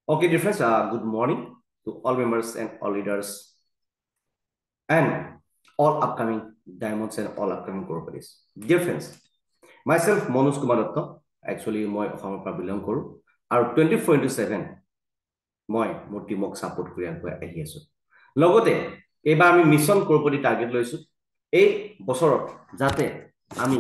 Okay, dear friends, good morning to all members and all leaders and all upcoming diamonds and all upcoming corporates. Dear friends, myself, Manoj Kumar Datta, actually, মই অসমৰ পৰা belong কৰোঁ আৰু 24/7 মই মোৰ টিমক support কৰি আহি আছো লগতে এইবাৰ আমি মিছন কৰপতি টাৰ্গেট লৈছো এই বছৰত যাতে আমি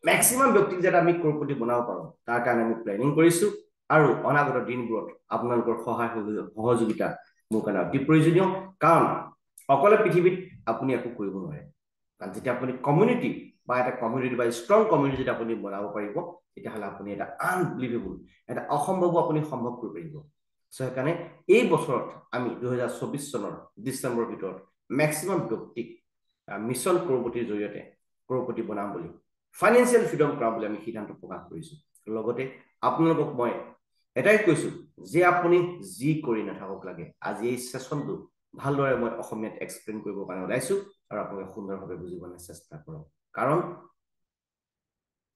ম্যাক্সিমাম ব্যক্তিক যাতে আমি কৰপতি বনাব পাৰো তাৰ কাৰণে আমি প্ল্যানিং কৰিছো আৰু অনাগত দিনবোৰত আপোনালোকৰ সহায় সহযোগিতা মোৰ কাৰণে অতি প্ৰয়োজনীয় কাৰণ অকলে পৃথিৱীত আপুনি একো কৰিব নোৱাৰে কাৰণ যেতিয়া আপুনি কমিউনিটি বা এটা কমিউনিটি বা ষ্ট্ৰং কমিউনিটি যদি আপুনি বনাব পাৰিব তেতিয়াহ'লে আপুনি এটা আনবিলিভেবল এটা অসম্ভৱ আপুনি সম্ভৱ কৰিব পাৰিব সো সেইকাৰণে এই বছৰত আমি 2024 চনৰ ডিসেম্বৰৰ ভিতৰত ম্যাক্সিমাম ব্যক্তিক মিছন কৰপতিৰ জৰিয়তে কৰপতি বনাম বুলি ফাইনেন্সিয়েল ফ্ৰীডম কৰাম বুলি আমি সিদ্ধান্ত প্ৰকাশ কৰিছো লগতে আপোনালোকক মই এটাই কৈছো যে আপুনি যি কৰি নাথাকক লাগে আজি এই সেশনটো ভালদৰে মই অসমীয়াত এক্সপ্লেইন কৰিব কাৰণে ওলাইছো আৰু আপোনালোকে সুন্দৰভাৱে বুজিবলৈ চেষ্টা কৰক কাৰণ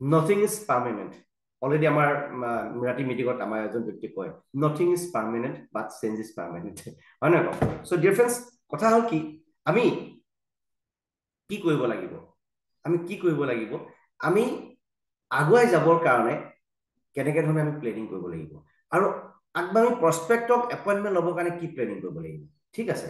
nothing is permanent already আমাৰ ৰাতি মিটিঙত আমাৰ এজন ব্যক্তি কয় nothing is permanent but change is permanent হয় না সো ডিয়াৰ ফ্ৰেণ্ডছ কথা হ'ল কি আমি কি কৰিব লাগিব আমি আগুৱাই যাবৰ কাৰণে কেনেকৈ ধৰণে আমি প্লেনিং কৰিব লাগিব আৰু আগবামি প্ৰসপেক্টক এপইন্টমেন্ট লবৰ কাৰণে কি প্লেনিং কৰিব লাগিব ঠিক আছে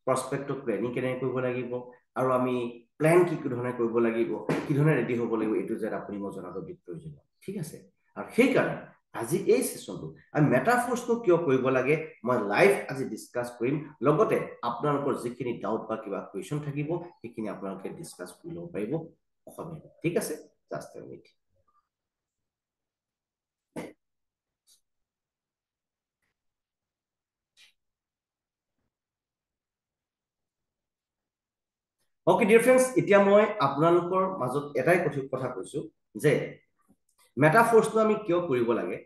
প্ৰসপেক্টক প্লেনিং কেনেকৈ কৰিব লাগিব আৰু আমি প্ল্যান কি ধৰণে কৰিব লাগিব কি ধৰণে ৰেডি হ'ব লাগিব এটো যে আপুনি মই জনাটো প্ৰয়োজনীয় ঠিক আছে আৰু সেই কাৰণে আজি এই সেশনটো আমি মেটাফৰ্সটো কিয় কৰিব লাগে মই লাইভ আজি ডিসকাস কৰিম লগতে আপোনালোকৰ যিখিনি ডাউট বা কিবা কোৱেশ্চন থাকিব সেইখিনি আপোনালোকে ডিসকাস কৰি ল'ব পাৰিব অসমীয়া ঠিক আছে just a minute Okay, dear friends, এতিয়া মই আপোনালোকৰ মাজত এটাই কথা কৈছো যে মেটাফৰ্সটো আমি কিয় কৰিব লাগে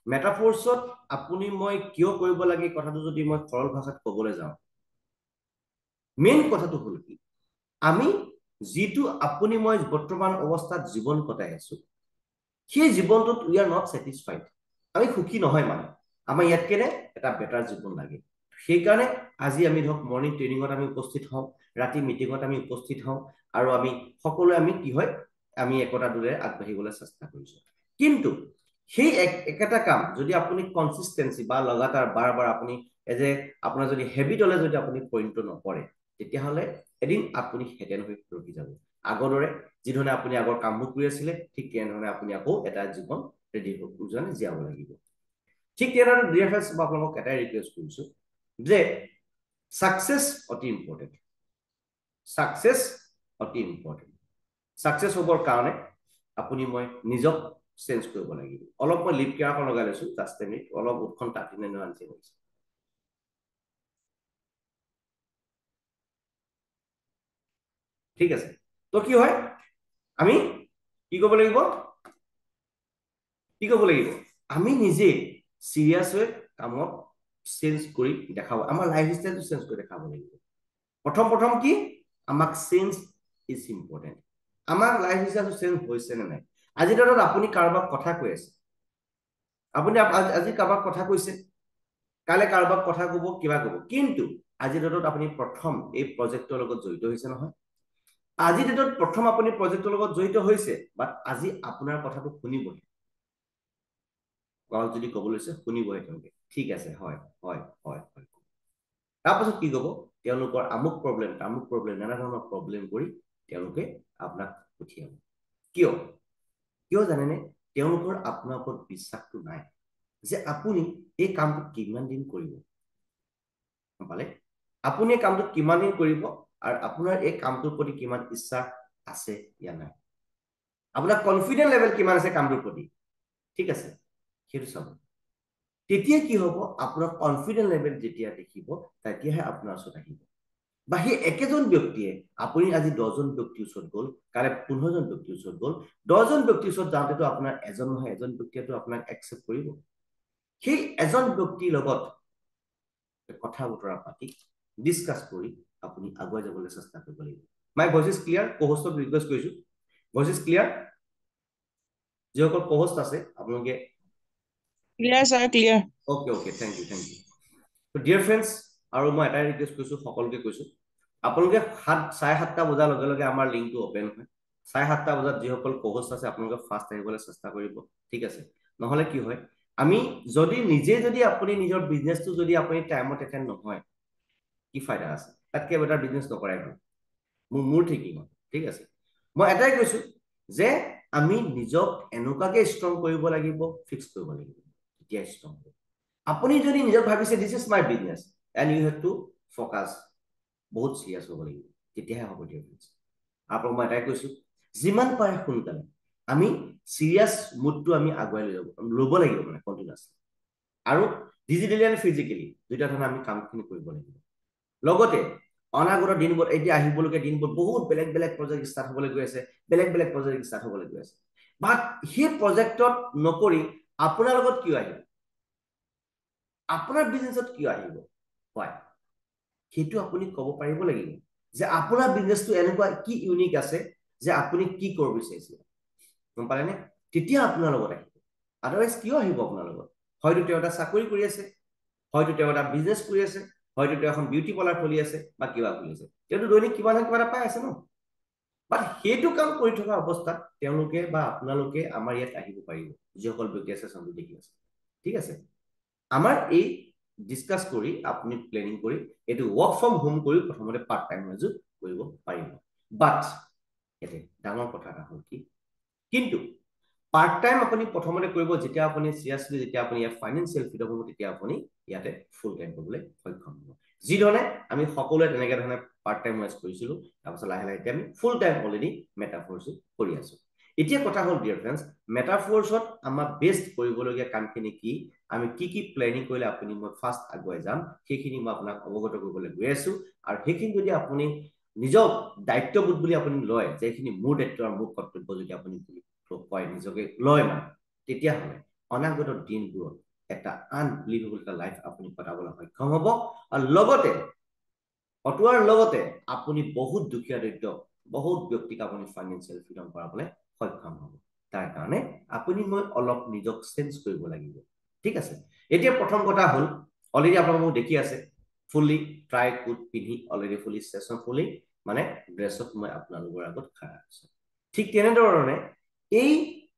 মেটাফৰ্সত আপুনি মই কিয় কৰিব লাগে কথাটো যদি মই সৰল ভাষাত ক'বলৈ যাওঁ মেইন কথাটো হ'ল কি আমি যেটো আপুনি মই বৰ্তমান অৱস্থাত জীৱন কটাই আছো সেই জীৱনটোত we are not satisfied আমি সুখী নহয় মানে আমাৰ ইয়াত কেনে এটা বেটাৰ জীৱন লাগে সেই কাৰণে আজি আমি ধৰক মৰ্নিং ট্ৰেইনিঙত আমি উপস্থিত হওঁ ৰাতি মিটিঙত আমি উপস্থিত হওঁ আৰু আমি সকলোৱে আমি কি হয় আমি একতা দূৰে আগবাঢ়িবলৈ চেষ্টা কৰিছো কিন্তু সেই একটা কাম যদি আপুনি কনসিস্টেন্সি বা লাগাতাৰ বাৰ আপুনি এজে আপোনাৰ যদি হেবিট হলে যদি আপুনি পইণ্ট নপৰে তেতিয়াহলে এদিন আপুনি হেডেন হৈ ৰখি যাব আগৰৰে যিধৰণে আপুনি আগৰ কামবোৰ কৰি আছিলে ঠিক তেনেধৰণে আপুনি আকৌ এটা জীৱন ৰেডি হৈ উজনে জিয়াব লাগিব ঠিক তেনেধৰণে ডিয়াৰ ফ্ৰেণ্ডছ মই আপোনালোকক এটাই ৰিকুৱেষ্ট কৰিছো যে সাকসেস অতি ইম্পৰ্টেন্ট সাকসেস অতি ইম্পৰ্টেন্ট সাকসেস হ'বৰ কাৰণে আপুনি মই নিজক চেঞ্জ কৰিব লাগিব অলপ মই লিপ কেয়াৰখন লগাই লৈছো জাষ্ট এ মিনিট অলপ উৎখন তাকিনে নহানছে হৈছে ঠিক আছে তো কি হয় আমি কি কৰিব লাগিব আমি নিজে সিৰিয়াস হৈ কামত চেঞ্জ কৰি দেখাব আমাৰ লাইফ স্টাইলটো চেঞ্জ কৰি দেখাব লাগিব প্ৰথম কি আমাক চেঞ্জ ইজ ইম্পৰ্টেন্ট আমাৰ লাইফ স্টাইলটো চেঞ্জ হৈছে নে নাই আজি দিনত আপুনি কাৰোবাক কথা কৈ আছে আপুনি আজি কাৰোবাক কথা কৈছে কালে কাৰোবাক কথা ক'ব কিবা ক'ব কিন্তু আজি দিনত আপুনি প্ৰথম এই প্ৰজেক্টৰ লগত জড়িত হৈছে নহয় আজি দিনত প্ৰথম আপুনি প্ৰজেক্টৰ লগত জড়িত হৈছে বাট আজি আপোনাৰ কথাটো শুনিবই যদি ক'ব লৈছে শুনিবই তেওঁলোকে ঠিক আছে হয় তাৰপাছত কি ক'ব তেওঁলোকৰ আমুক প্ৰব্লেম তামুক প্ৰব্লেম নানা ধৰণৰ প্ৰব্লেম কৰি তেওঁলোকে আপোনাক পঠিয়াব কিয় জানেনে তেওঁলোকৰ আপোনাৰ ওপৰত বিশ্বাসটো নাই যে আপুনি এই কামটো কিমান দিন কৰিব পালে আপুনি এই কামটো কিমান দিন কৰিব আৰু আপোনাৰ এই কামটোৰ প্ৰতি কিমান ইচ্ছা আছে ইয়া নাই আপোনাৰ কনফিডেন্ট লেভেল কিমান আছে কামটোৰ প্ৰতি ঠিক আছে সেইটো চাব তেতিয়া কি হ'ব আপোনাৰ কনফিডেন্ট লেভেল যেতিয়া দেখিব তেতিয়াহে আপোনাৰ ওচৰত আহিব বা সেই একেজন ব্যক্তিয়ে আপুনি আজি 10 জন ব্যক্তিৰ ওচৰত গ'ল কালে 15 জন ব্যক্তিৰ ওচৰত গ'ল 10 জন ব্যক্তিৰ ওচৰত যাওঁতেতো আপোনাৰ এজন নহয় এজন ব্যক্তিয়েতো আপোনাক একচেপ্ট কৰিব সেই এজন ব্যক্তিৰ লগত কথা বতৰা পাতি ডিসকাস কৰি আপুনি আগুৱাই যাবলৈ চেষ্টা কৰিব লাগিব মাই ভয়েস ইজ ক্লিয়াৰ কোহষ্টক ৰিকুৱেষ্ট কৰিছো ভয়েস ইজ ক্লিয়াৰ যিসকল কোহষ্ট আছে আপোনালোকে Clear, sir, clear. Okay, thank you. So dear friends, আৰু মই এটাই ৰিকুৱেষ্ট কৰিছো সকলোকে কৈছো আপোনালোকে 7:30 বজাৰ লগে লগে আমাৰ লিংকটো ওপেন হয় 7:30 বজাত যিসকল কোহোষ্ট আছে আপোনালোকে ফাৰ্ষ্ট আহিবলৈ চেষ্টা কৰিব ঠিক আছে নহলে কি হয় আমি যদি আপুনি নিজৰ বিজনেছটো যদি আপুনি টাইমত এটেণ্ড নহয় কি ফাইদা আছে তাতকে বেটাৰ বিজনেছ নকৰাই ভাল মোৰ ঠিকিং ঠিক আছে মই এটাই কৈছো যে আমি নিজক এনেকুৱাকে ষ্ট্ৰং কৰিব লাগিব ফিক্স কৰিব লাগিব তেতিয়া ষ্ট্ৰং হ'ব আপুনি যদি নিজক ভাবিছে this is my business and you have to focus বহুত চিৰিয়াছ হ'ব লাগিব তেতিয়াহে হ'ব দিয়ক আপোনাক মই এটাই কৈছো যিমান পাৰে সোনকালে আমি চিৰিয়াছ মুডটো আমি আগুৱাই ল'ব লাগিব মানে কণ্টিনিউৱাছলি আৰু ডিজিটেলি এণ্ড ফিজিকেলি দুইটা ধৰণে আমি কামখিনি কৰিব লাগিব লগতে অনাগত দিনবোৰ এতিয়া আহিবলগীয়া দিনবোৰ বহুত বেলেগ বেলেগ প্ৰজেক্ট ষ্টাৰ্ট হ'বলৈ গৈ আছে বেলেগ বেলেগ প্ৰজেক্ট ষ্টাৰ্ট হ'বলৈ গৈ আছে বাট সেই প্ৰজেক্টত নকৰি আপোনাৰ লগত কিয় আহিব আপোনাৰ বিজনেছত কিয় আহিব হয় সেইটো আপুনি ক'ব পাৰিব লাগিব যে আপোনাৰ বিজনেছটো এনেকুৱা কি ইউনিক আছে যে আপুনি কি কৰিব বিচাৰিছে গম পালেনে তেতিয়া আপোনাৰ লগত আহিব আদাৰৱাইজ কিয় আহিব আপোনাৰ লগত হয়তো তেওঁ এটা চাকৰি কৰি আছে হয়তো তেওঁ এটা বিজনেছ কৰি আছে হয়তো তেওঁ এখন বিউটি পাৰ্লাৰ খুলি আছে বা কিবা খুলি আছে তেওঁতো দৈনিক কিবা নহয় কিবা এটা পাই আছে ন বাট সেইটো কাম কৰি থকা অৱস্থাত তেওঁলোকে বা আপোনালোকে আমাৰ ইয়াত আহিব পাৰিব যিসকল ব্যক্তি আছে চামটো দেখি আছে ঠিক আছে আমাৰ এই ডিছকাছ কৰি আপুনি প্লেনিং কৰি এইটো ৱৰ্ক ফ্ৰম হোম কৰি প্ৰথমতে পাৰ্ট টাইম মাজত কৰিব পাৰিব বাট ইয়াতে ডাঙৰ কথা এটা হ'ল কি কিন্তু পাৰ্ট টাইম আপুনি প্ৰথমতে কৰিব যেতিয়া আপুনি চিৰিয়াছলি যেতিয়া আপুনি ইয়াত ফাইনেন্সিয়েল ফ্ৰীডম হ'ব তেতিয়া আপুনি ইয়াতে ফুল টাইম কৰিবলৈ সক্ষম হ'ব যি ধৰণে আমি সকলোৱে তেনেকৈ ধৰণে পাৰ্ট টাইম ৱাইজ কৰিছিলোঁ তাৰপিছত লাহে লাহে এতিয়া আমি ফুল টাইম অলৰেডি মেটাফৰ্ছত কৰি আছো এতিয়া কথা হ'ল ডিয়াৰ ফ্ৰেণ্ডছ মেটাফৰ্ছত আমাৰ বেষ্ট কৰিবলগীয়া কামখিনি কি আমি কি প্লেনিং কৰিলে আপুনি মই ফাৰ্ষ্ট আগুৱাই যাম সেইখিনি মই আপোনাক অৱগত কৰিবলৈ গৈ আছো আৰু সেইখিনি যদি আপুনি নিজক দায়িত্ববোধ বুলি আপুনি লয় যে এইখিনি মোৰ দায়িত্ব আৰু মোৰ কৰ্তব্য যদি আপুনি কয় নিজকে লয় মানে তেতিয়াহ'লে অনাগত দিনবোৰত এটা আনবিলিভেবল এটা লাইফ আপুনি কটাবলৈ সক্ষম হ'ব আৰু লগতে অটোৱাৰ লগতে আপুনি বহুত দুখীয়া দৰিদ্ৰ বহুত ব্যক্তিক আপুনি ফাইনেন্সিয়েল ফ্ৰীডম কৰাবলৈ সক্ষম হ'ব তাৰ কাৰণে আপুনি মই অলপ নিজক চেঞ্জ কৰিব লাগিব ঠিক আছে এতিয়া প্ৰথম কথা হ'ল অলৰেডি আপোনালোকে মোক দেখি আছে ফুলি ট্ৰাই কোট পিন্ধি অলৰেডি ফুলি ষ্টেচন ফুলি মানে ড্ৰেছত মই আপোনালোকৰ আগত খাৰা আছো ঠিক তেনেধৰণে এই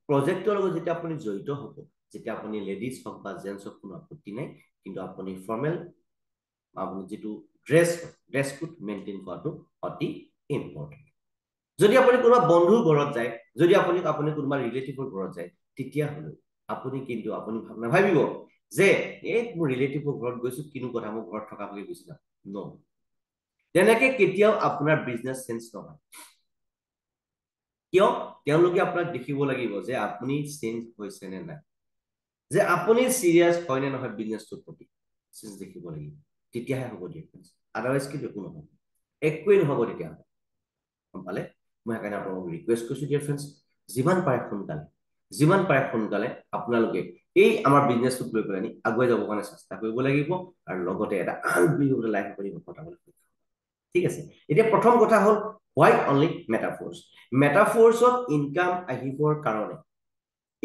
প্ৰজেক্টৰ লগত যেতিয়া আপুনি জড়িত হ'ব যেতিয়া আপুনি লেডিজ হওক বা জেন্টছ হওক কোনো আপত্তি নাই কিন্তু আপুনি ফৰ্মেল আপুনি যিটো ড্ৰেছ কোড মেইনটেইন কৰাটো অতি ইম্পৰ্টেণ্ট যদি আপুনি কোনোবা বন্ধুৰ ঘৰত যায় যদি আপুনি কোনোবা ৰিলেটিভৰ ঘৰত যায় তেতিয়াহ'লে আপুনি কিন্তু আপুনি নাভাবিব যে এই মোৰ ৰিলেটিভৰ ঘৰত গৈছো কিনো কথা মোৰ ঘৰত থকা বুলি গৈছিলাম ন তেনেকে কেতিয়াও আপোনাৰ বিজনেছ চেঞ্জ নহয় কিয় তেওঁলোকে আপোনাক দেখিব লাগিব যে আপুনি চেঞ্জ হৈছে নে নাই যে আপুনি চিৰিয়াছ হয় নে নহয় বিজনেছটোৰ প্ৰতি চেঞ্জ দেখিব লাগিব তেতিয়াহে হ'ব ডিফাৰেঞ্চ আদাৰৱাইজ কিন্তু একো নহ'ব একোৱেই নহ'ব তেতিয়াহ'লে গম পালে মই সেইকাৰণে আপোনালোকক ৰিকুৱেষ্ট কৰিছো ডিয়াৰ ফ্ৰেণ্ডছ যিমান পাৰে সোনকালে আপোনালোকে এই আমাৰ বিজনেছটোক লৈ পেলাই আগুৱাই যাবৰ কাৰণে চেষ্টা কৰিব লাগিব আৰু লগতে এটা আনবিলিভেবল লাইফ কৰিব কটাবলৈ ঠিক আছে এতিয়া প্ৰথম কথা হ'ল হোৱাই অনলি মেটাফৰ্ছত ইনকাম আহিবৰ কাৰণে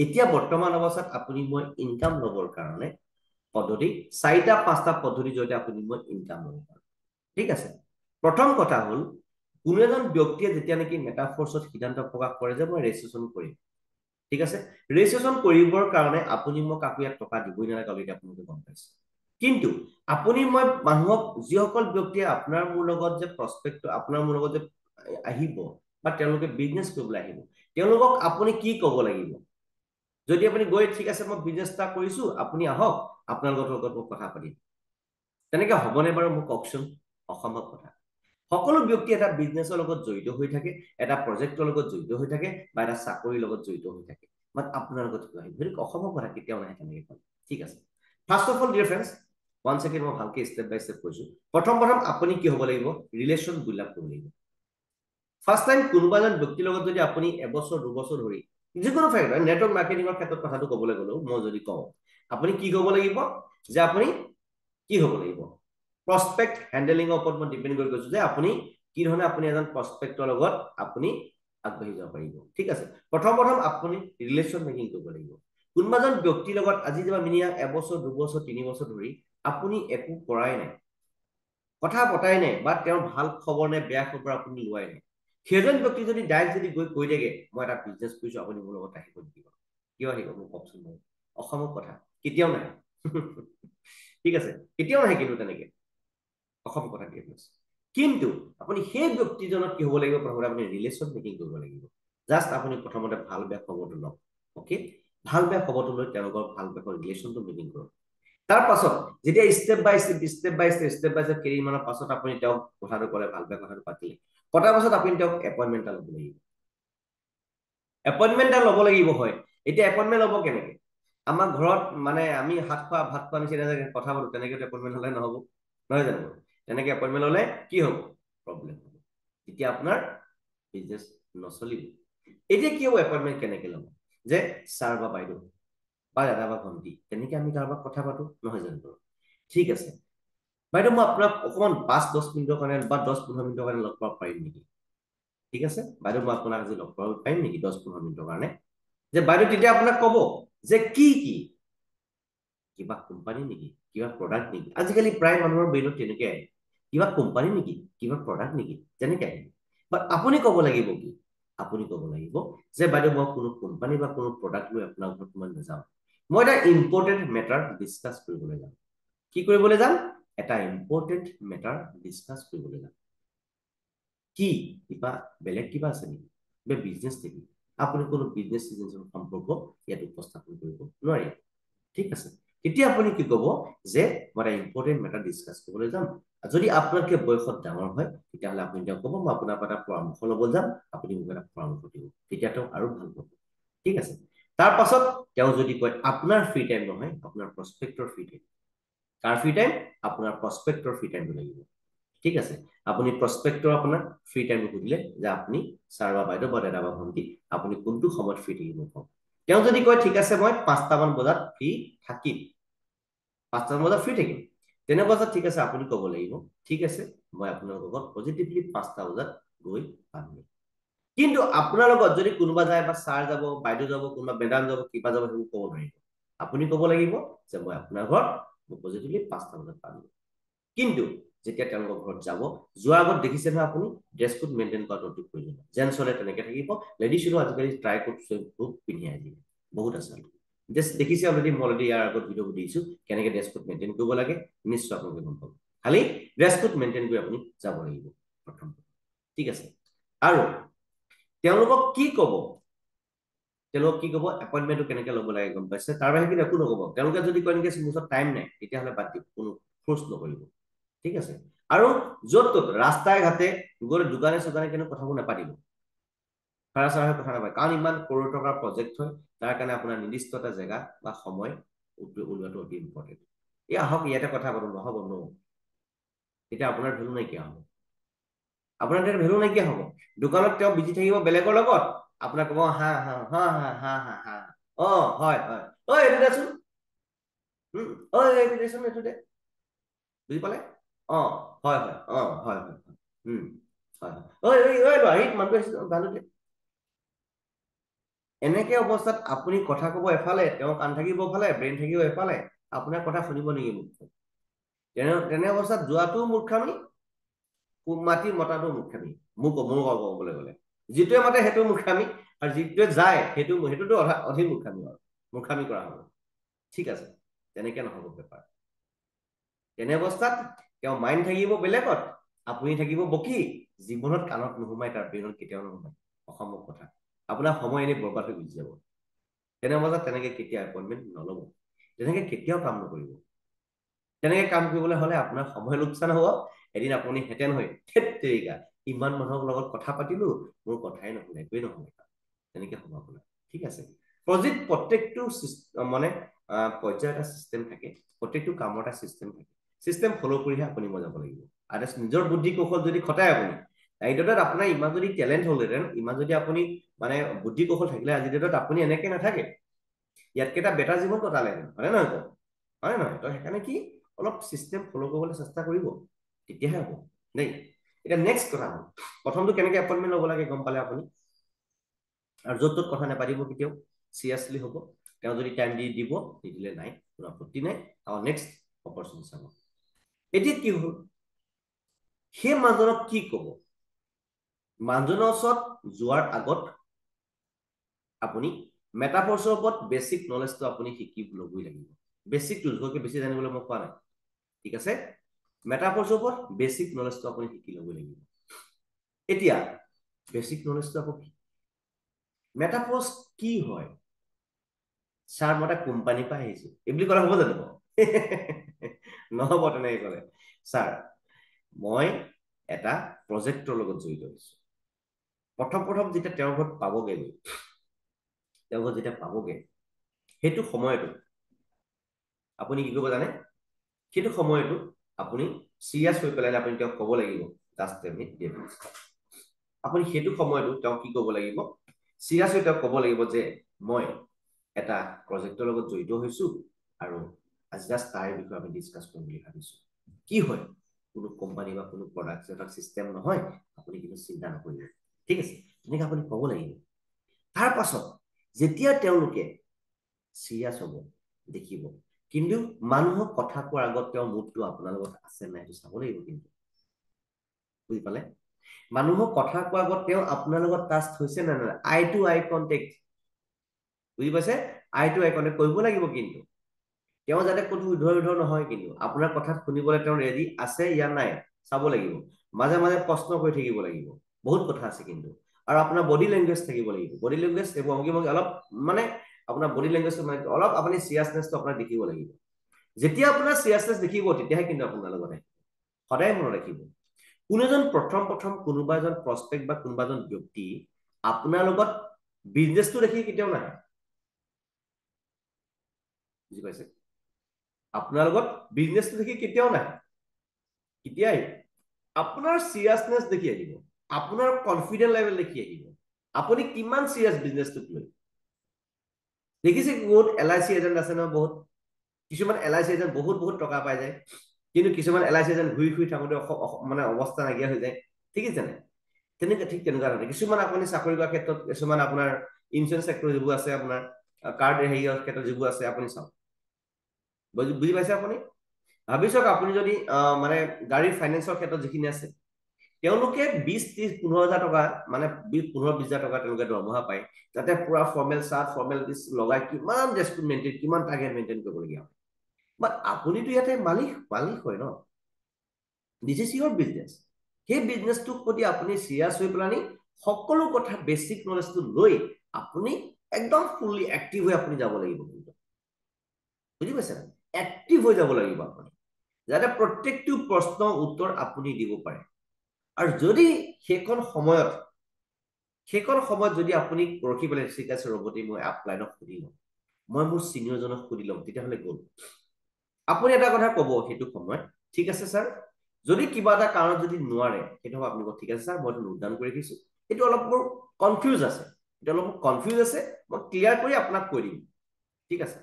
এতিয়া বৰ্তমান অৱস্থাত আপুনি মই ইনকাম ল'বৰ কাৰণে পদ্ধতি 4-5টা পদ্ধতিৰ জৰিয়তে আপুনি মই ইনকাম ল'ব পাৰোঁ ঠিক আছে প্ৰথম কথা হ'ল কোনো এজন ব্যক্তিয়ে যেতিয়া নেকি মেটাফৰ্ছত সিদ্ধান্ত প্ৰকাশ কৰে যে মই ৰেজিষ্ট্ৰেশ্যন কৰিম ঠিক আছে ৰেজিষ্ট্ৰেশ্যন কৰিবৰ কাৰণে আপুনি মোক কাকো ইয়াত টকা দিবই নালাগে অলৰেডি আপোনালোকে গম পাইছে কিন্তু আপুনি মই মানুহক যিসকল ব্যক্তিয়ে আপোনাৰ মোৰ লগত যে প্ৰস্পেক্ট আপোনাৰ মোৰ লগত যে আহিব বা তেওঁলোকে বিজনেছ কৰিবলৈ আহিব তেওঁলোকক আপুনি কি ক'ব লাগিব যদি আপুনি গৈ ঠিক আছে মই বিজনেছ এটা কৰিছো আপুনি আহক আপোনালোকৰ লগত মই কথা পাতিম তেনেকে হ'বনে বাৰু মোক কওকচোন অসম্ভৱ কথা সকলো ব্যক্তি এটা বিজনেছৰ লগত জড়িত হৈ থাকে এটা প্ৰজেক্টৰ লগত জড়িত হৈ থাকে বা এটা চাকৰিৰ লগত জড়িত হৈ থাকে বাট আপোনাৰ লগত কিয় আহিব সেইটো অসম্ভৱ কথা কেতিয়াও নাহে তেনেকে ক'লে ঠিক আছে first of all dear friends one second মই ভালকে ষ্টেপ বাই ষ্টেপ কৈছো প্ৰথম আপুনি কি হ'ব লাগিব ৰিলেশ্যন বিল্ড আপ কৰিব লাগিব ফাৰ্ষ্ট টাইম কোনোবা এজন ব্যক্তিৰ লগত যদি আপুনি এবছৰ দুবছৰ ধৰি যিকোনো ফেক্টৰ নেটৱৰ্ক মাৰ্কেটিঙৰ ক্ষেত্ৰত কথাটো ক'বলৈ গ'লেও মই যদি কওঁ আপুনি কি ক'ব লাগিব যে আপুনি কি হ'ব লাগিব প্ৰস্পেক্ট হেণ্ডেলিঙৰ ওপৰত মই ডিপেণ্ড কৰি কৈছো যে আপুনি কি ধৰণে আপুনি এজন প্ৰস্পেক্টৰ লগত আপুনি আগবাঢ়ি যাব পাৰিব ঠিক আছে প্ৰথম আপুনি ৰিলেশ্যন মেকিং কৰিব লাগিব কোনোবাজন ব্যক্তিৰ লগত আজি যেনিবা মিনিমাম 1 বছৰ 2 বছৰ 3 বছৰ ধৰি আপুনি একো কৰাই নাই, কথা পতাই নাই, বা তেওঁৰ ভাল খবৰ নে বেয়া খবৰ আপুনি লোৱাই নাই, সেইজন ব্যক্তি যদি ডাইৰেক্ট যদি গৈ কৈ থাকে মই এটা বিজনেছ কৰিছো আপুনি মোৰ লগত আহিব নেকি, কিয় আহিব মোক কওকচোন। মই অসমৰ কথা কেতিয়াও নাহে ঠিক আছে, কেতিয়াও নাহে কিন্তু তেনেকে অসম কথা কি আছে। কিন্তু আপুনি সেই ব্যক্তিজনক কি হ'ব লাগিব, প্ৰথমতে আপুনি ৰিলেশ্যন মেকিং কৰিব লাগিব। জাষ্ট আপুনি প্ৰথমতে ভাল বেয়া খবৰটো লওক, অ'কে, ভাল বেয়া খবৰটো লৈ তেওঁলোকৰ ভাল বেয়া ৰিলেশ্যনটো মেকিং কৰক। তাৰ পাছত যেতিয়া ষ্টেপ বাই ষ্টেপ কেইদিনমানৰ পাছত আপুনি তেওঁক কথাটো ক'লে, ভাল বেয়া কথাটো পাতিলে, পতাৰ পাছত আপুনি তেওঁক এপইণ্টমেণ্ট এটা ল'ব লাগিব। এপইণ্টমেণ্ট এটা ল'ব লাগিব, হয়। এতিয়া এপইণ্টমেণ্ট ল'ব কেনেকে? আমাৰ ঘৰত মানে আমি ভাত খোৱা নিচিনা কথা পাতো, তেনেকে এপইণ্টমেণ্ট হ'লে নহ'ব, নহয় জানো? তেনেকে এপইণ্টমেণ্ট ল'লে কি হ'ব? প্ৰব্লেম হ'ব, তেতিয়া আপোনাৰ বিজনেছ নচলিব। এতিয়া কি হ'ব, এপইণ্টমেণ্ট কেনেকে ল'ব? যে ছাৰ বা বাইদেউ বা দাদা বা ভণ্টি, তেনেকে আমি কাৰোবাক কথা পাতো, নহয় জানো? ঠিক আছে বাইদেউ, মই আপোনাক অকণমান 5-10 মিনিটৰ কাৰণে বা 10-15 মিনিটৰ কাৰণে লগ পাব পাৰিম নেকি? ঠিক আছে বাইদেউ, মই আপোনাক আজি লগ পাব পাৰিম নেকি 10-15 মিনিটৰ কাৰণে? যে বাইদেউ তেতিয়া আপোনাক ক'ব যে কি কিবা কোম্পানী নেকি, কিবা প্ৰডাক্ট নেকি? আজিকালি প্ৰায় মানুহৰ ব্ৰেইনত তেনেকে আহে, কিবা কোম্পানী নেকি, কিবা প্ৰডাক্ট নেকি, তেনেকে আহে। বাট আপুনি ক'ব লাগিব কি? আপুনি ক'ব লাগিব যে বাইদেউ, মই কোনো কোম্পানী বা কোনো প্ৰডাক্ট লৈ আপোনাৰ ঘৰত মই নাযাওঁ, মই এটা ইম্পৰ্টেণ্ট মেটাৰ ডিছকাছ কৰিবলৈ যাম। কি কৰিবলৈ যাম? এটা ইম্পৰ্টেণ্ট মেটাৰ ডিছকাছ কৰিবলৈ যাম। কি কিবা বেলেগ কিবা আছে নেকি, বে বিজনেছ নেকি? আপুনি কোনো বিজনেছ চিজনেছৰ সম্পৰ্ক ইয়াত উপস্থাপন কৰিব নোৱাৰি, ঠিক আছে। তেতিয়া আপুনি কি ক'ব যে মই এটা ইম্পৰ্টেণ্ট মেটাৰ ডিছকাছ কৰিবলৈ যাম। যদি আপোনাতকৈ বয়সত ডাঙৰ হয় তেতিয়াহ'লে আপুনি তেওঁক ক'ব মই আপোনাৰ পৰা এটা পৰামৰ্শ ল'ব যাম, আপুনি মোক এটা পৰামৰ্শ দিব, তেতিয়া তেওঁ আৰু ভাল পাব, ঠিক আছে। তাৰ পাছত তেওঁ যদি কয় আপোনাৰ ফ্ৰী টাইম নহয়, আপোনাৰ প্ৰস্পেক্টৰ ফ্ৰী টাইম। কাৰ ফ্ৰী টাইম? আপোনাৰ প্ৰস্পেক্টৰ ফ্ৰী টাইমটো লাগিব, ঠিক আছে। আপুনি প্ৰস্পেক্টৰ আপোনাৰ ফ্ৰী টাইমটো সুধিলে যে আপুনি ছাৰ বা বাইদেউ বা দাদা বা ভণ্টি আপুনি কোনটো সময়ত ফ্ৰী থাকিব কওক। তেওঁ যদি কয় ঠিক আছে মই 5টামান বজাত ফ্ৰী থাকিম, 5টামান বজাত ফ্ৰী থাকিম, তেনেকুৱা বজাত ঠিক আছে আপুনি ক'ব লাগিব ঠিক আছে মই আপোনাৰ লগত পজিটিভলি 5টা বজাত গৈ পামগৈ। কিন্তু আপোনাৰ লগত যদি কোনোবা যায় বা ছাৰ যাব, বাইদেউ যাব, কোনোবা মেডাম যাব, কিবা যাব, সেইবোৰ ক'ব নোৱাৰিব। আপুনি ক'ব লাগিব যে মই আপোনাৰ ঘৰত পজিটিভলি 5টা বজাত পামগৈ। কিন্তু যেতিয়া তেওঁলোকৰ ঘৰত যাব, যোৱাৰ আগত দেখিছে নহয় আপুনি ড্ৰেছ কোড মেইনটেইন কৰাটো অতি প্ৰয়োজনীয়। জেন্টছলে তেনেকে থাকিব, লেডিজৰো আজিকালি ট্ৰাই কোড পিন্ধি আহিব বহুত আছে। দেখিছে অলৰেডি, মই অলৰেডি ইয়াৰ আগত ভিডিঅ' দিছো কেনেকে ড্ৰেছ কোড মেইনটেইন কৰিব লাগে, নিশ্চয় আপোনালোকে গম পাব। খালি ড্ৰেছ কোড মেইনটেইন কৰি আপুনি যাব লাগিব প্ৰথম, ঠিক আছে। আৰু তেওঁলোকক কি ক'ব, তেওঁলোকক কি ক'ব, এপইণ্টমেণ্টটো কেনেকে ল'ব লাগে গম পাইছে। তাৰ বাহিৰে কিন্তু একো নক'ব। তেওঁলোকে যদি কয় নেকি মোৰ ওচৰত টাইম নাই, তেতিয়াহ'লে বাদ দিব, কোনো ফ'ৰ্চ নকৰিব, ঠিক আছে। আৰু য'ত ত'ত ৰাস্তাই ঘাটে গৈ দোকানে চোকানে কিন্তু কথাবোৰ নাপাতিব, সাৰা কথা নাপায়, কাৰণ ইমান কৰোৰ টকাৰ প্ৰজেক্ট হয়, তাৰ কাৰণে আপোনাৰ নিৰ্দিষ্ট এটা জেগা বা সময় উলিওৱাটো অতি ইম্পৰ্টেণ্ট। এই আহক ইয়াতে কথা পাতো, নহ'ব ন, তেতিয়া আপোনাৰ ভেলু নাইকিয়া হ'ব, আপোনাৰ তেতিয়া ভেলু নাইকিয়া হ'ব। দোকানত তেওঁ বিজি থাকিব বেলেগৰ লগত, আপোনাক ক'ব হা হা হা হা হা হা হা, অ হয় হয়, ঐ এইটো দেচোন, ঐ এইটো দেচোন, এইটো দে, বুজি পালে? অ হয় হয়, অ হয় হয়, হয় হয়, ঐ হেৰি মানুহটো আহিছে গানটো দে। এনেকে অৱস্থাত আপুনি কথা ক'ব এফালে, তেওঁ কাণ থাকিব এফালে, ব্ৰেইন থাকিব এফালে, আপোনাৰ কথা শুনিব নেকি মোক? তেনে অৱস্থাত যোৱাটোও মূৰ্খামি, মাতি মতাটো মূৰ্খামি, মোৰ ক'বলৈ গ'লে। যিটোৱে মাতে সেইটো মূৰ্খামি, আৰু যিটোৱে যায় সেইটোতো অধিক মূৰ্খামি, আৰু মূৰ্খামি কৰা হ'ব, ঠিক আছে। তেনেকে নহ'ব বেপাৰ। তেনে অৱস্থাত তেওঁ মাইণ্ড থাকিব বেলেগত, আপুনি থাকিব বকি, জীৱনত কাণত নোসোমাই, তাৰ ব্ৰেইনত কেতিয়াও নোসোমায় অসম্ভৱ কথা, আপোনাৰ সময় এনেই বৰবাদ হৈ গুচি যাব। তেনে অৱস্থাত তেনেকে কেতিয়াও এপইণ্টমেণ্ট নল'ব, তেনেকে কেতিয়াও কাম নকৰিব। তেনেকে কাম কৰিবলৈ হ'লে আপোনাৰ সময় লোকচান হ'ব, এদিন আপুনি হেঁতেন হৈ ধেৎ তেৰিকা ইমান মানুহৰ লগত কথা পাতিলো, মোৰ কথাই নহ'লে, একোৱেই নহ'লে, তেনেকে হ'ব আপোনাৰ, ঠিক আছে। প্ৰত্যেকটো মানে পৰ্যায়ৰ এটা চিষ্টেম থাকে, প্ৰত্যেকটো কামৰ এটা চিষ্টেম থাকে, চিষ্টেম ফ'ল' কৰিহে আপুনি মই যাব লাগিব। আৰু নিজৰ বুদ্ধি কৌশল যদি খটাই আপুনি, আজিৰ ডেটত আপোনাৰ ইমান যদি টেলেণ্ট হ'লহেঁতেন, ইমান যদি আপুনি মানে বুদ্ধি কৌশল থাকিলে আজিৰ ডেটত আপুনি এনেকে নাথাকে, ইয়াতকে এটা বেটাৰ জীৱন কটালেহেঁতেন, হয়নে নহয় কওক? হয় নহয়? তো সেইকাৰণে কি অলপ চিষ্টেম ফ'ল' কৰিবলৈ চেষ্টা কৰিব, তেতিয়াহে হ'ব দেই। এতিয়া নেক্সট কথা হ'ল, প্ৰথমটো কেনেকে এপইণ্টমেণ্ট ল'ব লাগে গম পালে আপুনি, আৰু য'ত ত'ত কথা নাপাতিব কেতিয়াও, চিৰিয়াছলি হ'ব। তেওঁ যদি টাইম দিব নিদিলে নাই, কোনো আপত্তি নাই, আমাৰ নেক্সট অপৰচুনিটি চাব। এতিয়া কি হ'ল, সেই মানুহজনক কি ক'ব? মানুহজনৰ ওচৰত যোৱাৰ আগত আপুনি মেটাফৰ্ছৰ ওপৰত বেছিক নলেজটো আপুনি শিকি ল'বই লাগিব। বেছিক টুলছতকৈ বেছি জানিবলৈ মই কোৱা নাই, ঠিক আছে? মেটাফৰ্ছৰ ওপৰত বেছিক নলেজটো আপুনি শিকি ল'বই লাগিব। এতিয়া বেছিক নলেজটো আকৌ কি? মেটাফৰ্ছ কি হয়? ছাৰ মই এটা কোম্পানীৰ পৰা আহিছো এই বুলি ক'লে হ'ব জানো? নহ'ব তেনেকৈ ক'লে। ছাৰ মই এটা প্ৰজেক্টৰ লগত জড়িত হৈছো। প্ৰথম যেতিয়া তেওঁৰ ঘৰত পাবগে, তেওঁ ঘৰত যেতিয়া পাবগে, সেইটো সময়তো আপুনি কি কৰিব জানে? সেইটো সময়তো আপুনি চিৰিয়াছ হৈ পেলাই আপুনি তেওঁক ক'ব লাগিব, জাষ্ট এ মিনিট দেই। আপুনি সেইটো সময়তো তেওঁক কি ক'ব লাগিব? চিৰিয়াছ হৈ তেওঁক ক'ব লাগিব যে মই এটা প্ৰজেক্টৰ লগত জড়িত হৈছো আৰু আজি জাষ্ট তাৰ বিষয়ে আমি ডিছকাছ কৰিম বুলি ভাবিছো। কি হয়? কোনো কোম্পানী বা কোনো প্ৰডাক্ট এটা চিষ্টেম নহয়, আপুনি কিন্তু চিন্তা নকৰিব, ঠিক আছে? তেনেকৈ আপুনি ক'ব লাগিব। তাৰ পাছত যেতিয়া তেওঁলোকে চিৰিয়াছ হ'ব দেখিব, কিন্তু মানুহক কথা কোৱাৰ আগত তেওঁৰ মুডটো আপোনাৰ লগত আছে নাই সেইটো চাব লাগিব। কিন্তু বুজি পালে? মানুহক কথা কোৱাৰ আগত তেওঁ আপোনাৰ লগত টাচ হৈছে নে নাই, আই টু আই কণ্টেক্ট, বুজি পাইছে? আই টু আই কণ্টেক্ট কৰিব লাগিব। কিন্তু তেওঁ যাতে ক'তো উদ্ধৰ নহয়, কিন্তু আপোনাৰ কথাত শুনিবলৈ তেওঁ ৰেডি আছে ইয়া নাই চাব লাগিব। মাজে মাজে প্ৰশ্ন কৰি থাকিব লাগিব, বহুত কথা আছে কিন্তু। আৰু আপোনাৰ বডি লেংগুৱেজ থাকিব লাগিব। বডি লেংগুৱেজ এইবোৰ অংগী ভংগী অলপ মানে আপোনাৰ বডি লেংগুৱেজটো মানে অলপ আপুনি চিৰিয়াছনেছটো আপোনাৰ দেখিব লাগিব। যেতিয়া আপোনাৰ চিৰিয়াছনেছ দেখিব তেতিয়াহে কিন্তু আপোনাৰ লগত আহিব। সদায় মনত ৰাখিব, কোনো এজন প্ৰথম কোনোবা এজন প্ৰস্পেক্ট বা কোনোবা এজন ব্যক্তি আপোনাৰ লগত বিজনেছটো দেখি কেতিয়াও নাহে। বুজি পাইছে? আপোনাৰ লগত বিজনেছটো দেখি কেতিয়াও নাহে। কেতিয়া আহিব? আপোনাৰ চিৰিয়াছনেছ দেখি আহিব, আপোনাৰ কনফিডেন্ট লেভেল দেখি আহিব, আপুনি কিমান চিৰিয়াছ বিজনেছটোক লৈ। দেখিছে বহুত LIC এজেণ্ট আছে নহয়, বহুত কিছুমান LIC এজেণ্ট বহুত টকা পাই যায়, কিন্তু কিছুমান LIC এজেণ্ট ঘূৰি থাকোঁতে মানে অৱস্থা নাইকিয়া হৈ যায়, ঠিক আছে নাই? ঠিক তেনেকুৱা ধৰণে কিছুমান আপুনি চাকৰি কৰাৰ ক্ষেত্ৰত, কিছুমান আপোনাৰ ইঞ্চুৰেঞ্চ চেক্টৰ যিবোৰ আছে, আপোনাৰ কাৰ্ড হেৰিয়ৰ ক্ষেত্ৰত যিবোৰ আছে, আপুনি চাওক। বুজি পাইছে আপুনি? ভাবি চাওক, আপুনি যদি মানে গাড়ীৰ ফাইনেন্সৰ ক্ষেত্ৰত যিখিনি আছে, তেওঁলোকে 20, 30, 15 হাজাৰ টকা মানে 15-20 হাজাৰ টকা তেওঁলোকে দৰমহা পায়, যাতে পুৰা ফৰ্মেল চাৰ্ট ফৰ্মেল লগাই কিমান ডেস্ক মেইনটেইন, কিমান টাৰ্গেট মেইনটেইন কৰিবলগীয়া হয়। বাট আপুনিতো ইয়াতে মালিক হয় ন, দিছ ইজ ইয়ৰ বিজনেছ। সেই বিজনেছটোৰ প্ৰতি আপুনি চিৰিয়াছ হৈ পেলানি সকলো কথা বেছিক নলেজটো লৈ আপুনি একদম ফুল্লি এক্টিভ হৈ আপুনি যাব লাগিব। কিন্তু বুজি পাইছে? এক্টিভ হৈ যাব লাগিব আপুনি, যাতে প্ৰত্যেকটো প্ৰশ্নৰ উত্তৰ আপুনি দিব পাৰে। আৰু যদি সেইখন সময়ত যদি আপুনি ৰখি পেলাই ঠিক আছে ৰবটি মই আপলাইনক সুধি লওঁ, মই মোৰ চিনিয়ৰজনক সুধি লওঁ, তেতিয়াহ'লে গ'ল। আপুনি এটা কথা ক'ব সেইটো সময়ত, ঠিক আছে ছাৰ, যদি কিবা এটা কাৰণত যদি নোৱাৰে, সেইটো আপুনি ক'ব ঠিক আছে ছাৰ, মই এইটো নোট ডাউন কৰি ৰাখিছো, এইটো অলপ মোৰ কনফিউজ আছে, মই ক্লিয়াৰ কৰি আপোনাক কৈ দিম, ঠিক আছে?